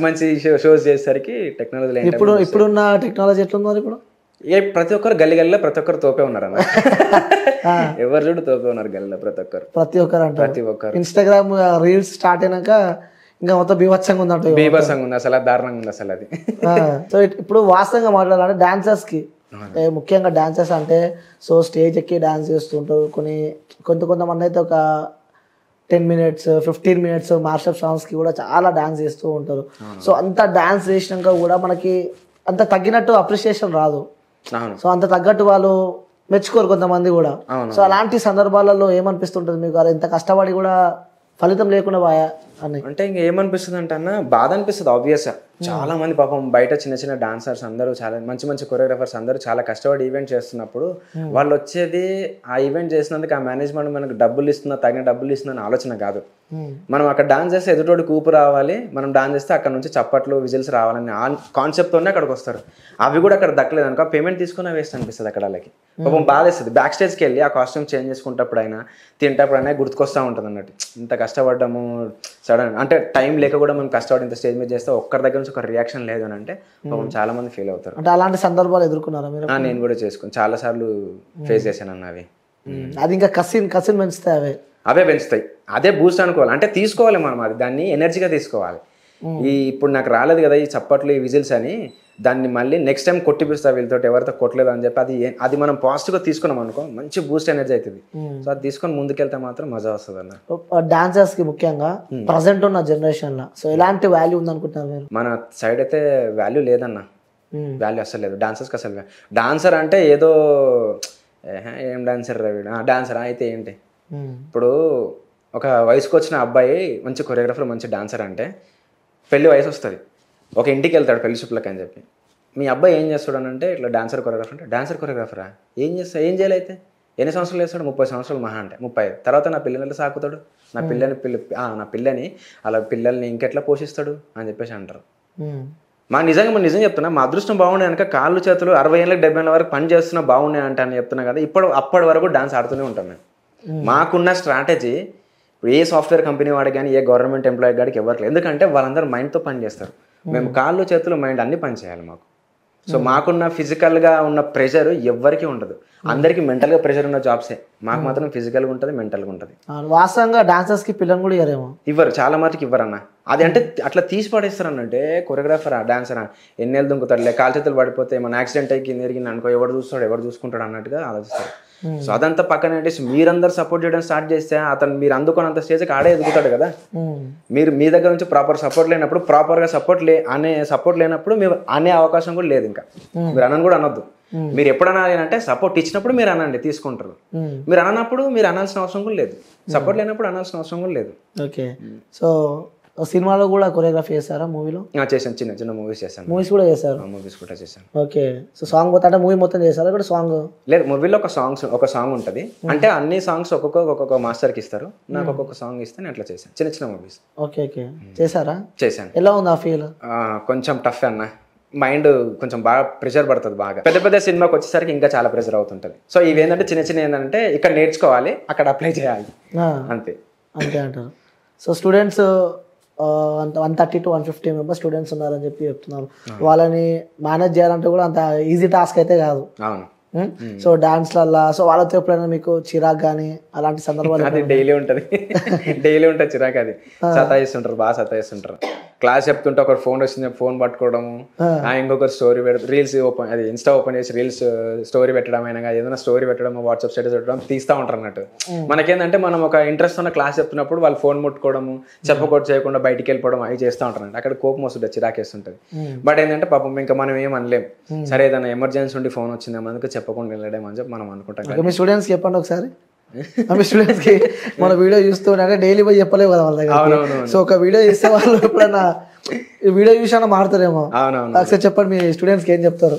మంచి షోస్ చేసేసరికి టెక్నాలజీ లేని. ఇప్పుడున్న టెక్నాలజీ ఎట్లున్నారు ఇప్పుడు? ప్రతి ఒక్కరు గల్లీలో ప్రతి ఒక్కరు తోపే ఉన్నారు అన్న. ఎవరు చూడు తోపే ఉన్నారు గల్లీలో ప్రతి ఒక్కరు అంటే ఇన్స్టాగ్రామ్ రీల్స్ స్టార్ట్ అయినాక ఇంకా మొత్తం బీభత్సంగా ఉంది, బీభత్సంగా ఉంది అసలు, దారుణంగా ఉంది అసలు అది. సో ఇప్పుడు వాస్తవంగా మాట్లాడాలంటే డాన్సర్స్ కి ముఖ్యంగా డాన్సర్స్ అంటే సో స్టేజ్ ఎక్కి డాన్స్ చేస్తుంటారు. కొంతమంది అయితే ఒక 10 minutes 15 minutes మార్షల్ సాంగ్స్ కి కూడా చాలా డాన్స్ చేస్తూ ఉంటారు. సో అంత డాన్స్ చేసినాక కూడా మనకి అంత తగ్గినట్టు అప్రిషియేషన్ రాదు. సో అంత తగ్గట్టు వాళ్ళు మెచ్చుకోరు కొంతమంది కూడా. సో అలాంటి సందర్భాలలో ఏమనిపిస్తుంటుంది మీకు, అరే ఇంత కష్టపడి కూడా ఫలితం లేకుండా పోయా అని? అంటే ఇంకా ఏమనిపిస్తుంది అంటే అన్న, బాధ అనిపిస్తుంది ఆబ్వియస్గా. చాలా మంది పాపం బయట చిన్న డాన్సర్స్ అందరూ, చాలా మంచి కొరియోగ్రాఫర్స్ అందరూ చాలా కష్టపడి ఈవెంట్ చేస్తున్నప్పుడు వాళ్ళు వచ్చేది ఆ ఈవెంట్ చేసినందుకు ఆ మేనేజ్మెంట్ మనకు డబ్బులు ఇస్తున్నా, తగిన డబ్బులు ఇస్తుందని ఆలోచన కాదు. మనం అక్కడ డాన్స్ చేస్తే ఎదుటోడి కూపు రావాలి, మనం డాన్స్ చేస్తే అక్కడ నుంచి చప్పట్లు విజిల్స్ రావాలని ఆ కాన్సెప్ట్తోనే అక్కడికి వస్తారు. అవి కూడా అక్కడ దక్కలేదు అనుకో, పేమెంట్ తీసుకున్నా వేస్ట్ అనిపిస్తుంది అక్కడ వాళ్ళకి. పాపం బాధ వేస్తుంది. బ్యాక్ స్టేజ్కి వెళ్ళి ఆ కాస్ట్యూమ్ చేంజ్ చేసుకుంటప్పుడైనా తింటప్పుడైనా గుర్తుకొస్తూ ఉంటుంది అన్నట్టు. ఇంత కష్టపడ్డాము సడన్ అంటే టైం లేక కూడా మనం కష్టపడి ఇంత స్టేజ్ మీద చేస్తే ఒక్కరి దగ్గర నుంచి ఒక రియాక్షన్ లేదు అని అంటే పాపం చాలా మంది ఫీల్ అవుతారు. అంటే అలాంటి సందర్భాలు ఎదుర్కొన్నారా మీరు? నేను కూడా చేసుకుని చాలా సార్లు ఫేస్ చేశాను అన్న అవి. అది ఇంకా కసిన్ పెంచుతాయి, అవే పెంచుతాయి, అదే బూస్ట్ అనుకోవాలి. అంటే తీసుకోవాలి మనం, అది దాన్ని ఎనర్జీగా తీసుకోవాలి. ఇప్పుడు నాకు రాలేదు కదా ఈ చప్పట్లు ఈ విజిల్స్ అని, దాన్ని మళ్ళీ నెక్స్ట్ టైం కొట్టిపిస్తా వీళ్ళతో ఎవరితో కొట్టలేదు అని చెప్పి అది మనం పాజిటివ్గా తీసుకున్నాం అనుకో, మంచి బూస్ట్ ఎనర్జీ అవుతుంది. సో అది తీసుకొని ముందుకెళ్తే మాత్రం మజా వస్తుంది అన్న. డాన్సర్స్ కి ముఖ్యంగా ప్రజెంట్ ఉన్న జనరేషన్ లో సో ఎలాంటి వాల్యూ ఉందనుకుంటున్నారు మీరు? మన సైడ్ అయితే వాల్యూ లేదన్న, వాల్యూ అసలు లేదు డాన్సర్స్కి అసలు. డాన్సర్ అంటే ఏదో ఏం డాన్సర్ డాన్సర్ అయితే ఏంటి, ఇప్పుడు ఒక వయసుకు వచ్చిన అబ్బాయి మంచి కొరియోగ్రాఫర్ మంచి డాన్సర్ అంటే పెళ్లి వయసు వస్తుంది, ఒక ఇంటికి వెళ్తాడు పెళ్లి చూపులకి అని చెప్పి. మీ అబ్బాయి ఏం చేస్తాడు అంటే ఇట్లా డాన్సర్ కొరియోగ్రాఫర్ అంటే డాన్సర్ కొరియోగ్రాఫరా ఏం చేయాలి అయితే ఎన్ని సంవత్సరాలు వేస్తాడు? 30 సంవత్సరాలు మహా అంటే 35. తర్వాత నా పిల్లల్ని సాకుతాడు, నా పిల్లని అలా పిల్లల్ని ఇంకెట్లా పోషిస్తాడు అని చెప్పేసి అంటారు. మనం నిజం చెప్తున్నా, మా అదృష్టం బాగుండే కనుక కాళ్ళు చేతులు 60 ఏళ్ళకి 70 ఏళ్ళ వరకు పని చేస్తున్నా బాగుండే అంటే అని చెప్తున్నా కదా. అప్పటి వరకు డాన్స్ ఆడుతూనే ఉంటాం మేము. మాకున్న స్ట్రాటజీ ఇప్పుడు ఏ సాఫ్ట్వేర్ కంపెనీ వాడికి కానీ ఏ గవర్నమెంట్ ఎంప్లాయీ గారికి ఎవరికి, ఎందుకంటే వాళ్ళందరూ మైండ్తో పని చేస్తారు. మేము కాళ్ళు చేతులు మైండ్ అన్ని పని చేయాలి మాకు. సో మాకున్న ఫిజికల్గా ఉన్న ప్రెషర్ ఎవ్వరికీ ఉండదు. అందరికీ మెంటల్గా ప్రెషర్ ఉన్న జాబ్సే, మాకు మాత్రం ఫిజికల్గా ఉంటుంది, మెంటల్గా ఉంటుంది. వాస్తవంగా డాన్సర్స్కి పిల్లలు కూడా ఇవ్వరేమో. ఇవ్వరు, చాలా మటుకు ఇవ్వరన్న. అది అంటే అట్లా తీసి పడేస్తారు అన్నంటే కొరియోగ్రాఫర్ డాన్సరా ఎన్నేళ్ళు దుంకుతాడులే, కాలు చేతులు పడిపోతే మన యాక్సిడెంట్ అయ్యి కింద ఎరిగింది అనుకో, ఎవరు చూస్తాడు ఎవరు చూసుకుంటాడు అన్నట్టుగా ఆలోచిస్తారు. సో అదంతా పక్కన పెట్టేసి మీరందరూ సపోర్ట్ చేయడం స్టార్ట్ చేస్తే అతను మీరు అందుకున్నంత స్టేజ్కి ఆడే ఎదుగుతాడు కదా. మీరు మీ దగ్గర నుంచి ప్రాపర్ సపోర్ట్ లేనప్పుడు, ప్రాపర్గా సపోర్ట్ లేనప్పుడు మీరు అనే అవకాశం కూడా లేదు. ఇంకా మీరు అనని కూడా అనొద్దు. మీరు ఎప్పుడన్నా అంటే సపోర్ట్ ఇచ్చినప్పుడు మీరు అనండి, తీసుకుంటారు. మీరు అననప్పుడు మీరు అనాల్సిన అవసరం కూడా లేదు, సపోర్ట్ లేనప్పుడు అనాల్సిన అవసరం కూడా లేదు. ఓకే. సో సినిమాలో కూడా కొరియోగ్రఫీ చేశారా? మూవీలో చేశాను, చిన్న చిన్న మూవీస్ చేశాను. మూవీస్ కూడా చేశారు? మూవీస్ కూడా చేశాను. ఓకే. సో సాంగ్ పోతే అంటే మూవీ మొత్తం చేశారా ఇక్కడ సాంగ్? లేదు, మూవీలో ఒక సాంగ్ ఉంటుంది. అంటే అన్ని సాంగ్స్ ఒక్కొక్క మాస్టర్కి ఇస్తారు, నాకు ఒక్కొక్క సాంగ్ ఇస్తే నేను అట్లా చేశాను, చిన్న చిన్న మూవీస్. ఓకే ఓకే, చేశారా? చేశాను. ఎలా ఉంది ఆ ఫీల్? కొంచెం టఫ్ అన్న, మైండ్ కొంచెం బాగా ప్రెషర్ పడుతుంది. బాగా పెద్ద పెద్ద సినిమాకి వచ్చేసరికి ఇంకా చాలా ప్రెషర్ అవుతుంటుంది. సో ఇవేంటంటే చిన్న చిన్న ఏంటంటే ఇక్కడ నేర్చుకోవాలి, అక్కడ అప్లై చేయాలి, అంతే అంటారు. So students 130 to 150 members students ఉన్నారని చెప్తున్నారు. వాళ్ళని మేనేజ్ చేయాలంటే కూడా అంత ఈజీ టాస్క్ అయితే కాదు. అవును. సో డాన్స్లల్లా సో వాళ్ళతో ఎప్పుడైనా మీకు చిరాక్ కానీ అలాంటి సందర్భాలు? అది డైలీ ఉంటుంది, డైలీ ఉంటుంది చిరాకు. అది సతాయిస్తుంటారు, బాగా సతాయిస్తుంటారు. క్లాస్ చెప్తుంటే ఒకరు ఫోన్ వచ్చింది, ఫోన్ పట్టుకోవడము, ఇంకొకరు స్టోరీ రీల్స్ అది ఇన్స్టా ఓపెన్ చేసి రీల్స్ స్టోరీ పెట్టడం, అయినా ఏదైనా స్టోరీ పెట్టడం, వాట్సాప్ స్టేటస్ పెట్టడం తీస్తూ ఉంటారు అన్నట్టు. మనకేంటంటే మనం ఒక ఇంట్రెస్ట్ ఉన్న క్లాస్ చెప్తున్నప్పుడు వాళ్ళు ఫోన్ ముట్టుకోవడము, చెప్పకూడదు చేయకుండా బయటికి వెళ్ళిపోవడం అవి చేస్తూ ఉంటారు అన్నట్టు. అక్కడ కోపం వస్తుంది, చిరాకేస్తుంటుంది. బట్ ఏంటంటే పాపం ఇంకా మనం ఏం అనలేం. సరే ఏదైనా ఎమర్జెన్సీ ఉండి ఫోన్ వచ్చింది అందుకు చెప్పకుండా వెళ్ళడం అని చెప్పి మనం అనుకుంటాం. మీ స్టూడెంట్స్ చెప్పండి ఒకసారి. మీ స్టూడెంట్స్ కి మన వీడియో చూస్తుంటే డైలీ పోయి చెప్పలేవు కదా వాళ్ళ దగ్గర. సో ఒక వీడియో ఇస్తే వాళ్ళు ఎప్పుడైనా వీడియో చూసినా మారుతారేమో. ఒకసారి చెప్పండి, మీ స్టూడెంట్స్ కి ఏం చెప్తారు?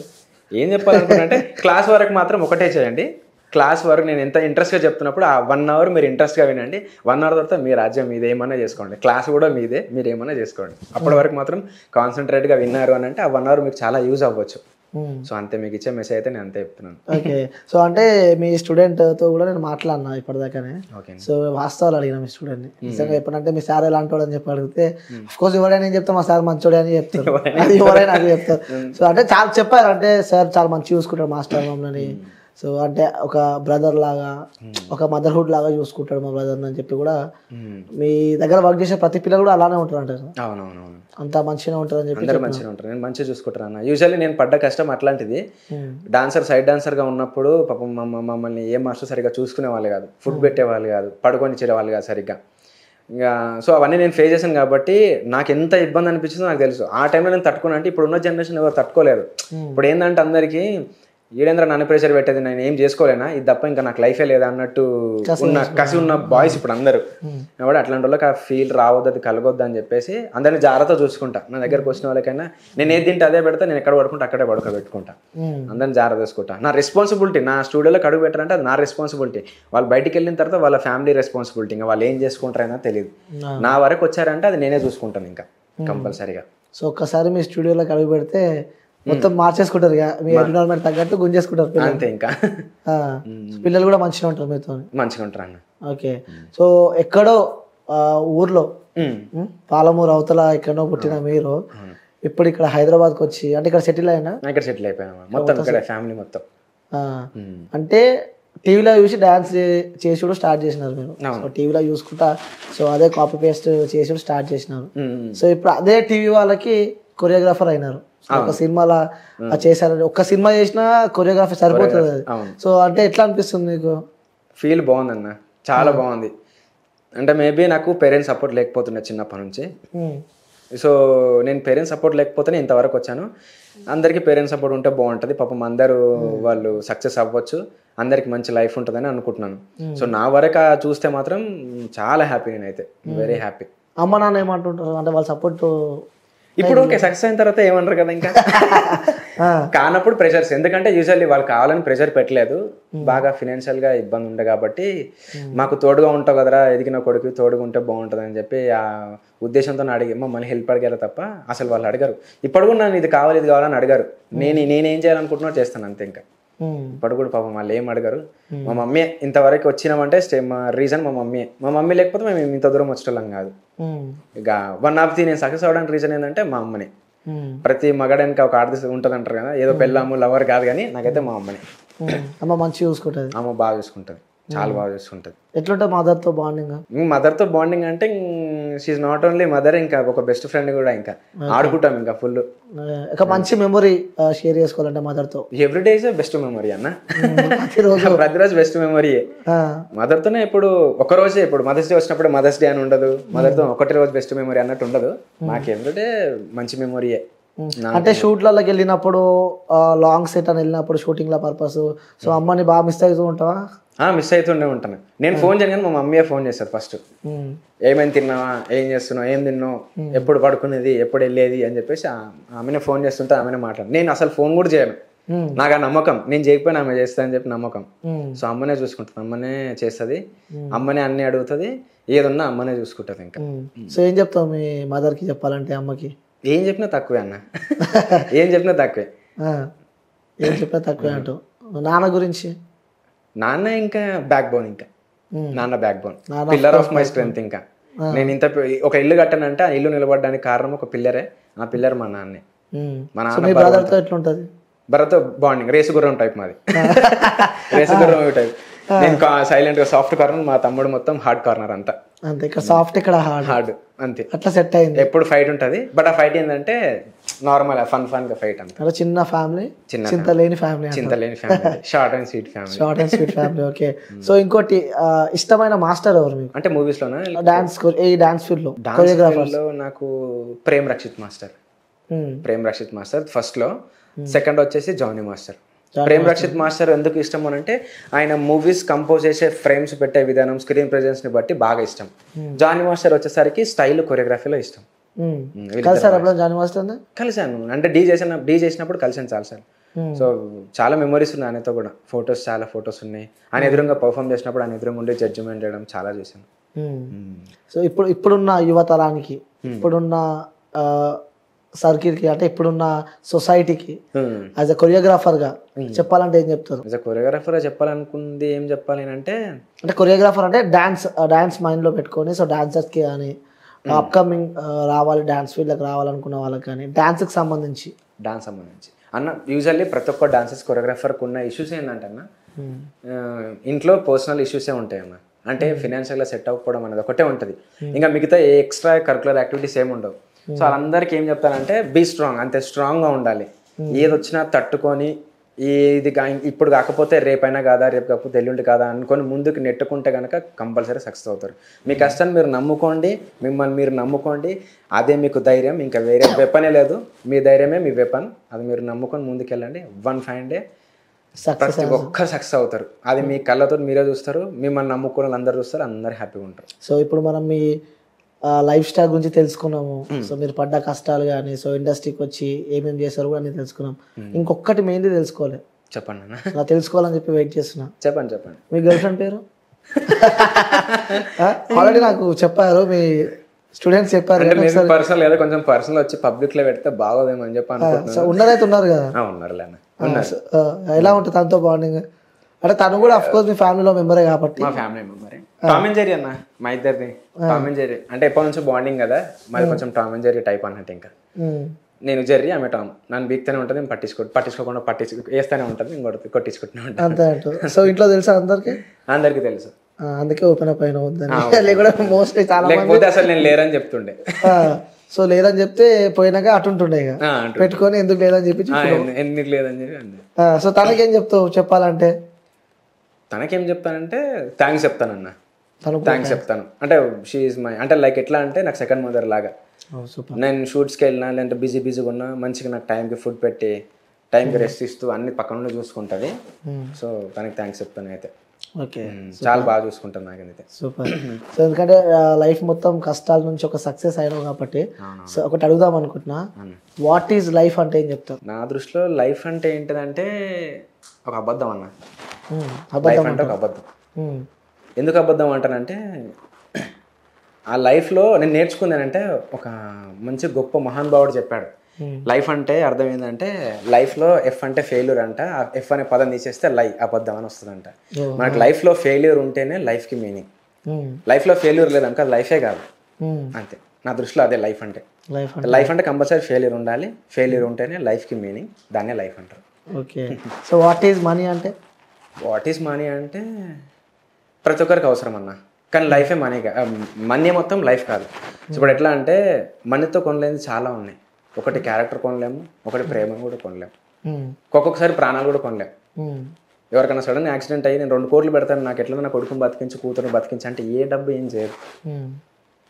ఏం చెప్పాలనుకుంటే క్లాస్ వరకు మాత్రం ఒకటే చేయండి. క్లాస్ వరకు నేను ఎంత ఇంట్రెస్ట్గా చెప్తున్నప్పుడు ఆ 1 hour మీరు ఇంట్రెస్ట్గా వినండి. 1 hour తర్వాత మీ రాజ్యం మీదే, ఏమన్నా చేసుకోండి. క్లాస్ కూడా మీదే, మీరు ఏమన్నా చేసుకోండి. అప్పటి వరకు మాత్రం కాన్సన్ట్రేట్గా విన్నారు అని అంటే ఆ 1 hour మీకు చాలా యూజ్ అవ్వచ్చు. సో అంతే, మీకు ఇచ్చే మెసేజ్ అయితే నేను అంతే చెప్తున్నాను. ఓకే. సో అంటే మీ స్టూడెంట్తో కూడా నేను మాట్లాడినా ఇప్పటిదాకానే. సో వాస్తవాలు అడిగిన మీ స్టూడెంట్ని నిజంగా ఎప్పుడంటే మీ సార్ ఎలాంటి వాడు అని చెప్పి అడిగితే అఫ్కోర్స్ ఎవరైనా ఏం చెప్తాం, మా సార్ మంచోడే అని చెప్తారు, అది ఎవరైనా అది చెప్తారు. సో అంటే చాలా చెప్పారు, అంటే సార్ చాలా మంచిగా చూసుకుంటాడు మాస్టర్ మమ్మల్ని. సో అంటే ఒక బ్రదర్ లాగా, ఒక మదర్హుడ్ లాగా చూసుకుంటాడు మా బ్రదర్ని అని చెప్పి కూడా. మీ దగ్గర వర్క్ చేసే ప్రతి పిల్లలు కూడా అలానే ఉంటారు అంటారు. అవునవునవును, అంత మంచిగా ఉంటారని చెప్పి. అందరూ మంచిగా ఉంటారు, నేను మంచిగా చూసుకుంటాను అన్న. యూజువల్లీ నేను పడ్డ కష్టం అట్లాంటిది. సైడ్ డాన్సర్గా ఉన్నప్పుడు పాపం మమ్మల్ని ఏ మాస్టర్ సరిగ్గా చూసుకునే వాళ్ళు కాదు, ఫుడ్ పెట్టేవాళ్ళు కాదు, పడుకొని ఇచ్చేవాళ్ళు కాదు సరిగ్గా. ఇంకా సో అవన్నీ నేను ఫేస్ చేశాను కాబట్టి నాకు ఎంత ఇబ్బంది అనిపించిందో నాకు తెలుసు. ఆ టైంలో నేను తట్టుకున్నా అంటే ఇప్పుడు ఉన్న జనరేషన్ ఎవరు తట్టుకోలేరు. ఇప్పుడు ఏంటంటే అందరికీ ఈడేంద్ర నన్ను ప్రెషర్ పెట్టేది, నేను ఏం చేసుకోలేనా, ఇది తప్ప ఇంకా నాకు లైఫే లేదా అన్నట్టు కసి ఉన్న బాయ్స్ ఇప్పుడు అందరూ. కాబట్టి అట్లాంటి వాళ్ళకి ఆ ఫీల్ రావద్దు, అది కలగొద్దు అని చెప్పేసి అందరినీ జాగ్రత్త చూసుకుంటా. నా దగ్గరకు వచ్చిన వాళ్ళకైనా నేను ఏది తింటే అదే పెడతా, నేను ఎక్కడ పడుకుంటే అక్కడే పడుకోబెట్టుకుంటా, అందరిని జాగ్రత్త చూసుకుంటా. నా రెస్పాన్సిబిలిటీ, నా స్టూడియోలోకి అడుగు పెట్టారంటే అది నా రెస్పాన్సిబిలిటీ. వాళ్ళు బయటికి వెళ్ళిన తర్వాత వాళ్ళ ఫ్యామిలీ రెస్పాన్సిబిలిటీ, ఇంకా వాళ్ళు ఏం చేసుకుంటారైనా తెలియదు. నా వరకు వచ్చారంటే అది నేనే చూసుకుంటాను ఇంకా కంపల్సరీగా. సో ఒక్కసారి మీ స్టూడియోలోకి అడుగు పెడితే మొత్తం మార్చేసుకుంటారు, మీ ఎన్విరాన్మెంట్ తగ్గట్టు గుంజేసుకుంటారు అంతే. ఇంకా పిల్లలు కూడా మంచిగా ఉంటారు మీతో? మంచిగా ఉంటారు అన్న. ఓకే. సో ఎక్కడో ఊర్లో పాలమూరు అవతల ఎక్కడో పుట్టిన మీరు ఇప్పుడు ఇక్కడ హైదరాబాద్కి వచ్చి అంటే ఇక్కడ సెటిల్ అయినా? ఇక్కడ సెటిల్ అయిపోయాను మొత్తం, ఇక్కడ ఫ్యామిలీ మొత్తం. అంటే టీవీలో చూసి డాన్స్ చేసి కూడా స్టార్ట్ చేసినారు మీరు. సో టీవీలో చూసుకుంటా సో అదే కాపీ పేస్ట్ చేసి కూడా స్టార్ట్ చేసినారు. సో ఇప్పుడు అదే టీవీ వాళ్ళకి కొరియోగ్రాఫర్ అయినారు. ఒక సినిమాలా చేశారంటే ఒక్క సినిమా చేసినా కొరియోగ్రఫీ సరిపోతుంది. సో అంటే ఎట్లా అనిపిస్తుంది మీకు? ఫీల్ బాగుందన్న, చాలా బాగుంది. అంటే మేబీ నాకు పేరెంట్స్ సపోర్ట్ లేకపోతుండే చిన్నప్పటి నుంచి. సో నేను పేరెంట్స్ సపోర్ట్ లేకపోతేనే ఇంతవరకు వచ్చాను. అందరికీ పేరెంట్స్ సపోర్ట్ ఉంటే బాగుంటుంది, పాపం అందరూ వాళ్ళు సక్సెస్ అవ్వచ్చు, అందరికి మంచి లైఫ్ ఉంటుందని అనుకుంటున్నాను. సో నా వరకు చూస్తే మాత్రం చాలా హ్యాపీ, నేనైతే వెరీ హ్యాపీ. అమ్మ నాన్న ఏమంటుంటారు అంటే వాళ్ళ సపోర్ట్? ఇప్పుడు ఓకే, సక్సెస్ అయిన తర్వాత ఏమన్నారు కదా, ఇంకా కానప్పుడు ప్రెషర్స్. ఎందుకంటే యూజువల్లీ వాళ్ళు కావాలని ప్రెషర్ పెట్టలేదు, బాగా ఫినాన్షియల్గా ఇబ్బంది ఉండే కాబట్టి మాకు తోడుగా ఉంటావు కదరా, ఎదిగిన కొడుకు తోడుగా ఉంటే బాగుంటుంది అని చెప్పి ఆ ఉద్దేశంతో అడిగి మమ్మల్ని హెల్ప్ అడిగారు తప్ప అసలు వాళ్ళు అడిగారు. ఇప్పుడు కూడా నన్ను ఇది కావాలి ఇది కావాలని అడిగారు. నేనేం చేయాలనుకుంటున్నా చేస్తాను అంతే. ఇంకా ఇప్పుడు కూడా పాపం వాళ్ళు ఏం అడగారు. మా మమ్మీ ఇంతవరకు వచ్చినామంటే రీజన్ మా మమ్మీ లేకపోతే మేము ఇంత దూరం వచ్చేటోళ్ళం కాదు. ఇక వన్ ఆఫ్ ది నేను సక్సెస్ అవ్వడానికి రీజన్ ఏంటంటే మా అమ్మని. ప్రతి మగడానికి ఒక ఆడది ఉంటుంది అంటారు కదా, ఏదో పెళ్ళాము లవర్ కాదు, కానీ నాకైతే మా అమ్మని. అమ్మ మంచిగా చూసుకుంటుంది. అమ్మ బాగా చూసుకుంటుంది, చాలా బాగా చూసుకుంటుంది. ఎట్లుంటే మదర్తో బాండింగ్? మదర్తో బాండింగ్ అంటే షీఈ్ నాట్ ఓన్లీ మదర్, ఇంకా ఒక బెస్ట్ ఫ్రెండ్ కూడా. ఇంకా ఆడుకుంటాం ఇంకా ఫుల్. ఒక మంచి మెమొరీ షేర్ చేసుకోవాలంటే మదర్తో? ఎవ్రీడే ఇస్ బెస్ట్ మెమరీ అన్న. ప్రతిరోజు బెస్ట్ మెమరీ మదర్తోనే. ఇప్పుడు ఒక రోజే, ఇప్పుడు మదర్స్ డే వచ్చినప్పుడు మదర్స్ డే అని ఉండదు, మదర్తో ఒకటి రోజు బెస్ట్ మెమరీ అన్నట్టు ఉండదు. మాకు ఎవ్రీడే మంచి మెమరీయే. అంటే షూట్లలోకి వెళ్ళినప్పుడు, లాంగ్ సెట్ అని వెళ్ళినప్పుడు షూటింగ్ల పర్పస్, సో అమ్మని బాగా మిస్ అవుతూ ఉంటావా? మిస్ అవుతుండే ఉంటాను. నేను ఫోన్ చేయను కానీ మా మమ్మీయే ఫోన్ చేస్తారు ఫస్ట్. ఏమైనా తిన్నావా, ఏం చేస్తున్నావు, ఏం తిన్నావు, ఎప్పుడు పడుకునేది, ఎప్పుడు వెళ్ళేది అని చెప్పేసి ఆమెనే ఫోన్ చేస్తుంటే ఆమెనే మాట్లాడు. నేను అసలు ఫోన్ కూడా చేయను, నాకు ఆ నమ్మకం. నేను చేయకపోయినా ఆమె చేస్తా అని చెప్పి నమ్మకం. సో అమ్మనే చూసుకుంటుంది, అమ్మనే చేస్తుంది, అమ్మనే అన్ని అడుగుతుంది, ఏదున్నా అమ్మనే చూసుకుంటుంది. ఇంకా సో ఏం చెప్తావు మీ మదర్కి చెప్పాలంటే? అమ్మకి ఏం చెప్పినా తక్కువే అన్న, ఏం చెప్పినా తక్కువే. ఏం చెప్పినా తక్కువే అంటూ. నాన్న గురించి? నాన్న ఇంకా బ్యాక్ బోన్, ఇంకా నాన్న back bone, pillar of my strength. ఇంకా నేను ఇంత ఒక ఇల్లు కట్టానంటే ఆ ఇల్లు నిలబడడానికి కారణం ఒక పిల్లరే, ఆ పిల్లర్ మా నాన్నే. మా నాన్న బ్రదర్తో ఎట్లుంటది? భరత్ బాండింగ్ రేసు గుర్రం టైప్ మాది. రేసు గుర్రం టైప్. నేను సైలెంట్ గా సాఫ్ట్ కార్నర్, మా తమ్ముడు మొత్తం హార్డ్ కార్నర్ అంతా. అంతే, ఇక్కడ సాఫ్ట్ ఇక్కడ హార్డ్ అంతే. అట్లా సెట్ అయింది. ఎప్పుడు ఫైట్ ఉంటది, బట్ ఆ ఫైట్ ఏంటంటే నార్మల్ ఫన్ గా ఫైట్ అంతా. చిన్న ఫ్యామిలీ, చింతలేని family, short and sweet family. Okay. So ఇంకోటి ఇష్టమైన మాస్టర్ ఎవరు మీకు? అంటే మూవీస్ లోనా, డాన్స్ ఫీల్డ్ లో? లో నాకు ప్రేమ్ రక్షిత్ మాస్టర్ ఫస్ట్ లో. సెకండ్ వచ్చేసి జానీ మాస్టర్. ప్రేమ్ రక్షిత్ మాస్టర్ ఎందుకు ఇష్టం అని అంటే ఆయన మూవీస్ కంపోజ్ చేసే ఫ్రేమ్స్ పెట్టే విధానం, స్క్రీన్ ప్రెజెన్స్ ని బట్టి బాగా ఇష్టం. జానీ మాస్టర్ వచ్చేసరికి స్టైల్, కొరియోగ్రఫీలో ఇష్టం. కలిసాను అంటే డీ చేసినప్పుడు కలిసాను చాలా సార్లు. సో చాలా మెమరీస్ ఉన్నాయి ఆయనతో కూడా, చాలా ఫొటోస్ ఉన్నాయి. ఆయన ఎదురుగా పర్ఫామ్ చేసినప్పుడు ఆయన ఎదురుగా ఉండి జడ్జిమెంట్ చేయడం చాలా చేశాను. సో ఇప్పుడున్న యువతరానికి, ఇప్పుడున్న సర్కిల్ కి, అంటే ఇప్పుడున్న సొసైటీకి యాజ్ అ కొరియోగ్రాఫర్ గా చెప్పాలంటే ఏం చెప్తారు? యాజ్ అ కొరియోగ్రాఫర్ గా చెప్పాలనుకుంది ఏం చెప్పాలి అంటే కొరియోగ్రాఫర్ అంటే డాన్స్ మైండ్ లో పెట్టుకొని, సో డాన్సర్స్ కి కానీ, అప్కమింగ్ రావాలి డాన్స్ ఫీల్డ్ కి రావాలనుకున్న వాళ్ళకి కానీ, డాన్స్ సంబంధించి అన్న యూజువల్లీ ప్రతి ఒక్క డాన్సర్స్ కొరియోగ్రాఫర్కి ఉన్న ఇష్యూస్ ఏంటంటే అన్న, ఇంట్లో పర్సనల్ ఇష్యూసే ఉంటాయి అన్న. అంటే ఫినాన్షియల్గా సెట్ అవ్వకపోవడం అనేది ఒకటే ఉంటుంది, ఇంకా మిగతా ఏ ఎక్స్ట్రా కరికులర్ యాక్టివిటీస్ ఏమి ఉండవు. సో వాళ్ళందరికీ ఏం చెప్తానంటే బీ స్ట్రాంగ్, అంతే స్ట్రాంగ్గా ఉండాలి. ఏది వచ్చినా తట్టుకొని, ఇది ఇప్పుడు కాకపోతే రేపైనా కాదా, రేపు కాకపోతే ఎల్లుండి కాదా అనుకొని ముందుకు నెట్టుకుంటే కనుక కంపల్సరీ సక్సెస్ అవుతారు. మీ కష్టాన్ని మీరు నమ్ముకోండి, మిమ్మల్ని మీరు నమ్ముకోండి, అదే మీకు ధైర్యం. ఇంకా వేరే వెపనే లేదు, మీ ధైర్యమే మీ వెపన్. అది మీరు నమ్ముకొని ముందుకెళ్ళండి. 1 fine day ప్రతి ఒక్కరు సక్సెస్ అవుతారు. అది మీ కళ్ళతో మీరే చూస్తారు, మిమ్మల్ని నమ్ముకున్న వాళ్ళు అందరు చూస్తారు, అందరు హ్యాపీగా ఉంటారు. సో ఇప్పుడు మనం మీ లైఫ్ స్టైల్ గురించి తెలుసుకున్నాము. సో మీరు పడ్డ కష్టాలు కానీ, సో ఇండస్ట్రీకి వచ్చి ఏమేమి చేశారు కూడా అన్ని తెలుసుకున్నాం. ఇంకొకటి మెయిన్ది తెలుసుకోవాలి. చెప్పండి అన్న. నాకు తెలుసుకోవాలని చెప్పి వెయిట్ చేస్తున్నా. చెప్పండి. మీ గర్ల్ ఫ్రెండ్ పేరు? ఆల్రెడీ నాకు చెప్పారు, మీ స్టూడెంట్స్ చెప్పారు. పర్సనల్ లేదా కొంచెం పర్సనల్ వచ్చి పబ్లిక్ లో పెడితే బాగోదేమో అని చెప్పి అనుకుంటున్నాను. ఉన్నదైతే ఉన్నారు కదా? ఉన్నారులే. ఎలా ఉంటుంది తనతో బాండింగ్? అంటే తను కూడా అఫ్ కోర్స్ మీ ఫ్యామిలీలో మెంబరే కాబట్టి. మా ఫ్యామిలీ మెంబరే. టామ్ అండ్ జెర్రీ అన్న, మా ఇద్దరిది టామ్ అండ్ జెర్రీ. అంటే ఎప్పటి నుంచో బాండింగ్ కదా, మరి కొంచెం టామ్ అండ్ జెర్రీ టైప్ అన్నట్టు. ఇంకా నేను జెర్రీ, ఆమె టామ్. నన్ను బీక్తూనే ఉంటుంది, నేను పట్టించుకోకుండా వేస్తూనే ఉంటుంది, ఇంకోటి కొట్టించుకుంటూనే ఉంటాను. అంతే. సో ఇంట్లో తెలుసా అందరికి? అందరికి తెలుసు, అందుకే ఓపెన్ అప్ అయినా వద్దని. మోస్ట్లీ చాలా లేకపోతే అసలు నేను లేరని చెప్తుండే. సో లేదని చెప్తే పోయినాక అటుంటుండే ఇక పెట్టుకొని ఎందుకు లేదని చెప్పి ఎందుకు లేదని చెప్పి. సో తనకేం చెప్తావు చెప్పాలంటే? తనకేం చెప్తానంటే థ్యాంక్స్ చెప్తానన్న. థ్యాంక్స్ చెప్తాను అంటే షీఈ్ మై, అంటే లైక్ ఎట్లా అంటే నాకు సెకండ్ మదర్ లాగా. నేను షూట్స్కి వెళ్ళినా లేదంటే బిజీగా ఉన్నా మంచిగా నాకు టైంకి ఫుడ్ పెట్టి, టైంకి రెస్ట్ ఇస్తూ అన్ని పక్కన నుండి చూసుకుంటుంది. సో తనకి థ్యాంక్స్ చెప్తాను అయితే. ఓకే, చాలా బాగా చూసుకుంటాను నాకైతే. సూపర్. సో ఎందుకంటే లైఫ్ మొత్తం కష్టాల నుంచి ఒక సక్సెస్ అయినావు కాబట్టి, సో ఒకటి అడుగుదాం అనుకుంటున్నా, వాట్ ఈజ్ లైఫ్ అంటే ఏం చెప్తావు? నా దృష్టిలో లైఫ్ అంటే ఏంటిదంటే ఒక అబద్ధం అన్న. అబద్ధం అంటే ఒక అబద్ధం. ఎందుకు అబద్ధం అంటానంటే, ఆ లైఫ్లో నేను నేర్చుకున్నానంటే ఒక మంచి గొప్ప మహానుభావుడు చెప్పాడు, లైఫ్ అంటే అర్థం ఏంటంటే లైఫ్లో ఎఫ్ అంటే ఫెయిల్యూర్ అంట, ఆ ఎఫ్ అనే పదం తీసేస్తే అబద్ధం అని వస్తుందంట. మనకి లైఫ్లో ఫెయిల్యూర్ ఉంటేనే లైఫ్కి మీనింగ్. లైఫ్లో ఫెయిల్యూర్ లేదనుకో లైఫే కాదు, అంతే. నా దృష్టిలో అదే లైఫ్ అంటే. లైఫ్ లైఫ్ అంటే కంపల్సరీ ఫెయిల్యూర్ ఉండాలి, ఫెయిల్యూర్ ఉంటేనే లైఫ్కి మీనింగ్, దాన్నే లైఫ్ అంటారు. Okay. So what is money అంటే? వాట్ ఈజ్ మనీ అంటే ప్రతి ఒక్కరికి అవసరం అన్న, కానీ లైఫే మనీ మనీ మొత్తం లైఫ్ కాదు. ఇప్పుడు ఎట్లా అంటే మనీతో కొనలేనిది చాలా ఉన్నాయి. ఒకటి క్యారెక్టర్ కొనలేము, ఒకటి ప్రేమ కూడా కొనలేము, ఒక్కొక్కసారి ప్రాణాలు కూడా కొనలేము. ఎవరికైనా సడన్ యాక్సిడెంట్ అయ్యి నేను 2 కోట్లు పెడతాను, నాకు ఎట్లా నా కొడుకుని బతికించి కూతురుని బతికించి అంటే ఏ డబ్బు ఏం చేయదు,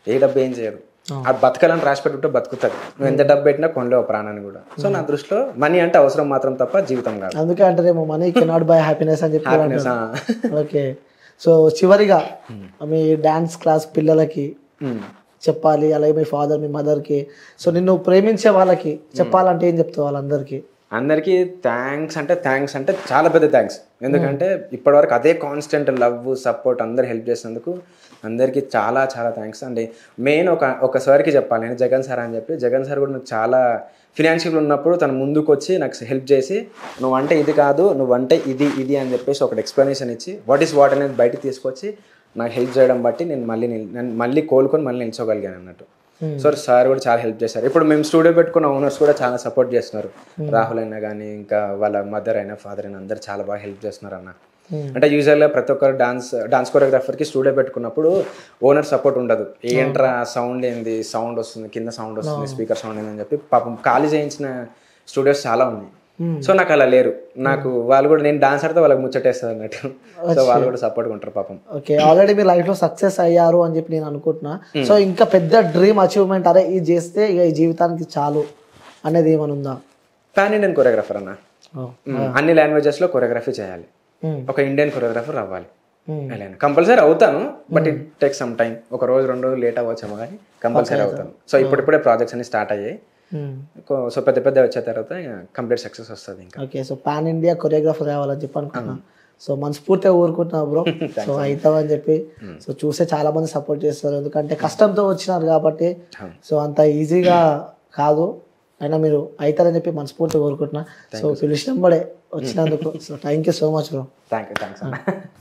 ఏ డబ్బు ఏం చేయదు. అది బతకాలని రాసి పెట్టుకుంటే బతుకుతుంది. నువ్వు ఎంత డబ్బు పెట్టినా కొనలేవు ప్రాణాన్ని కూడా. సో నా దృష్టిలో మనీ అంటే అవసరం మాత్రం తప్ప జీవితం కాదు. అందుకే అంటారేమో మనీ కెనాట్ బై హ్యాపీనెస్ అని చెప్పి. ఓకే. సో చివరిగా మీ డాన్స్ క్లాస్ పిల్లలకి చెప్పాలి, అలాగే మీ ఫాదర్ మీ మదర్కి, సో నిన్ను ప్రేమించే వాళ్ళకి చెప్పాలంటే ఏం చెప్తావు వాళ్ళందరికీ? అందరికీ థ్యాంక్స్ అంటే చాలా పెద్ద థ్యాంక్స్. ఎందుకంటే ఇప్పటివరకు అదే కాన్స్టెంట్ లవ్ సపోర్ట్ అందరు హెల్ప్ చేసినందుకు అందరికీ చాలా చాలా థ్యాంక్స్ అండి. మెయిన్ ఒక సార్కి చెప్పాలి, నేను జగన్ సార్ అని చెప్పి. జగన్ సార్ కూడా నాకు చాలా ఫినాన్షియల్ ఉన్నప్పుడు తను ముందుకు వచ్చి నాకు హెల్ప్ చేసి నువ్వంటే ఇది కాదు, నువ్వంటే ఇది అని చెప్పేసి ఒకటి ఎక్స్ప్లెనేషన్ ఇచ్చి వాట్ ఈస్ వాట్ అనేది బయటకు తీసుకొచ్చి నాకు హెల్ప్ చేయడం బట్టి నేను మళ్ళీ కోలుకొని మళ్ళీ నిల్చోగలిగాను అన్నట్టు. సో సార్ కూడా చాలా హెల్ప్ చేశారు. ఇప్పుడు మేము స్టూడియో పెట్టుకున్న ఓనర్స్ కూడా చాలా సపోర్ట్ చేస్తున్నారు. రాహుల్ అయినా కానీ ఇంకా వాళ్ళ మదర్ అయినా ఫాదర్ అయినా అందరు చాలా బాగా హెల్ప్ చేస్తున్నారు అన్న. అంటే యూజువల్గా ప్రతి ఒక్కరు డాన్స్ కొరియోగ్రాఫర్కి స్టూడియో పెట్టుకున్నప్పుడు ఓనర్ సపోర్ట్ ఉండదు. ఏంట్రా సౌండ్ ఏంది, సౌండ్ వస్తుంది కింద, సౌండ్ వస్తుంది, స్పీకర్ సౌండ్ ఏందని చెప్పి పాపం ఖాళీ చేయించిన స్టూడియోస్ చాలా ఉన్నాయి. సో నాకు అలా లేరు. నాకు వాళ్ళు కూడా నేను డాన్స్ ఆడితే వాళ్ళకి ముచ్చటేస్తుంది అన్నట్టు. సో వాళ్ళు కూడా సపోర్ట్గా ఉంటారు పాపం. ఓకే. ఆల్రెడీ మీ లైఫ్లో సక్సెస్ అయ్యారు అని చెప్పి నేను అనుకుంటున్నా. సో ఇంకా పెద్ద డ్రీమ్ అచీవ్మెంట్, అరే ఇది చేస్తే ఇక ఈ జీవితానికి చాలు అనేది ఏమైనా ఉందా? పాన్ ఇండియన్ కొరియోగ్రాఫర్ అన్న, అన్ని లాంగ్వేజెస్లో కొరియోగ్రఫీ చేయాలి, ఒక ఇండియన్ కొరియోగ్రాఫర్ అవ్వాలి. కంపల్సరీ అవుతాను, but it take some time. ఒక రోజు 2 రోజులు లేట్ అవ్వచ్చేమో కానీ కంపల్సరీ అవుతాను. సో ఇప్పుడిప్పుడే ప్రాజెక్ట్స్ అన్ని స్టార్ట్ అయ్యాయి. సో పెద్ద వచ్చే తర్వాత కంప్లీట్ సక్సెస్ వస్తుంది ఇంకా. Okay. So pan India choreographer కావాలని చెప్పి అనుకున్నా. సో మనస్ఫూర్తిగా ఊరుకుంటున్నా బ్రో. సో అవుతావని చెప్పి. సో చూసే చాలా మంది సపోర్ట్ చేస్తారు, ఎందుకంటే కష్టంతో వచ్చినారు కాబట్టి. సో అంత ఈజీగా కాదు, అయినా మీరు అవుతారని చెప్పి మనస్ఫూర్తిగా ఊరుకుంటున్నా. సో పిలిచినప్పుడే వచ్చినందుకు so thank you so much bro. Thanks.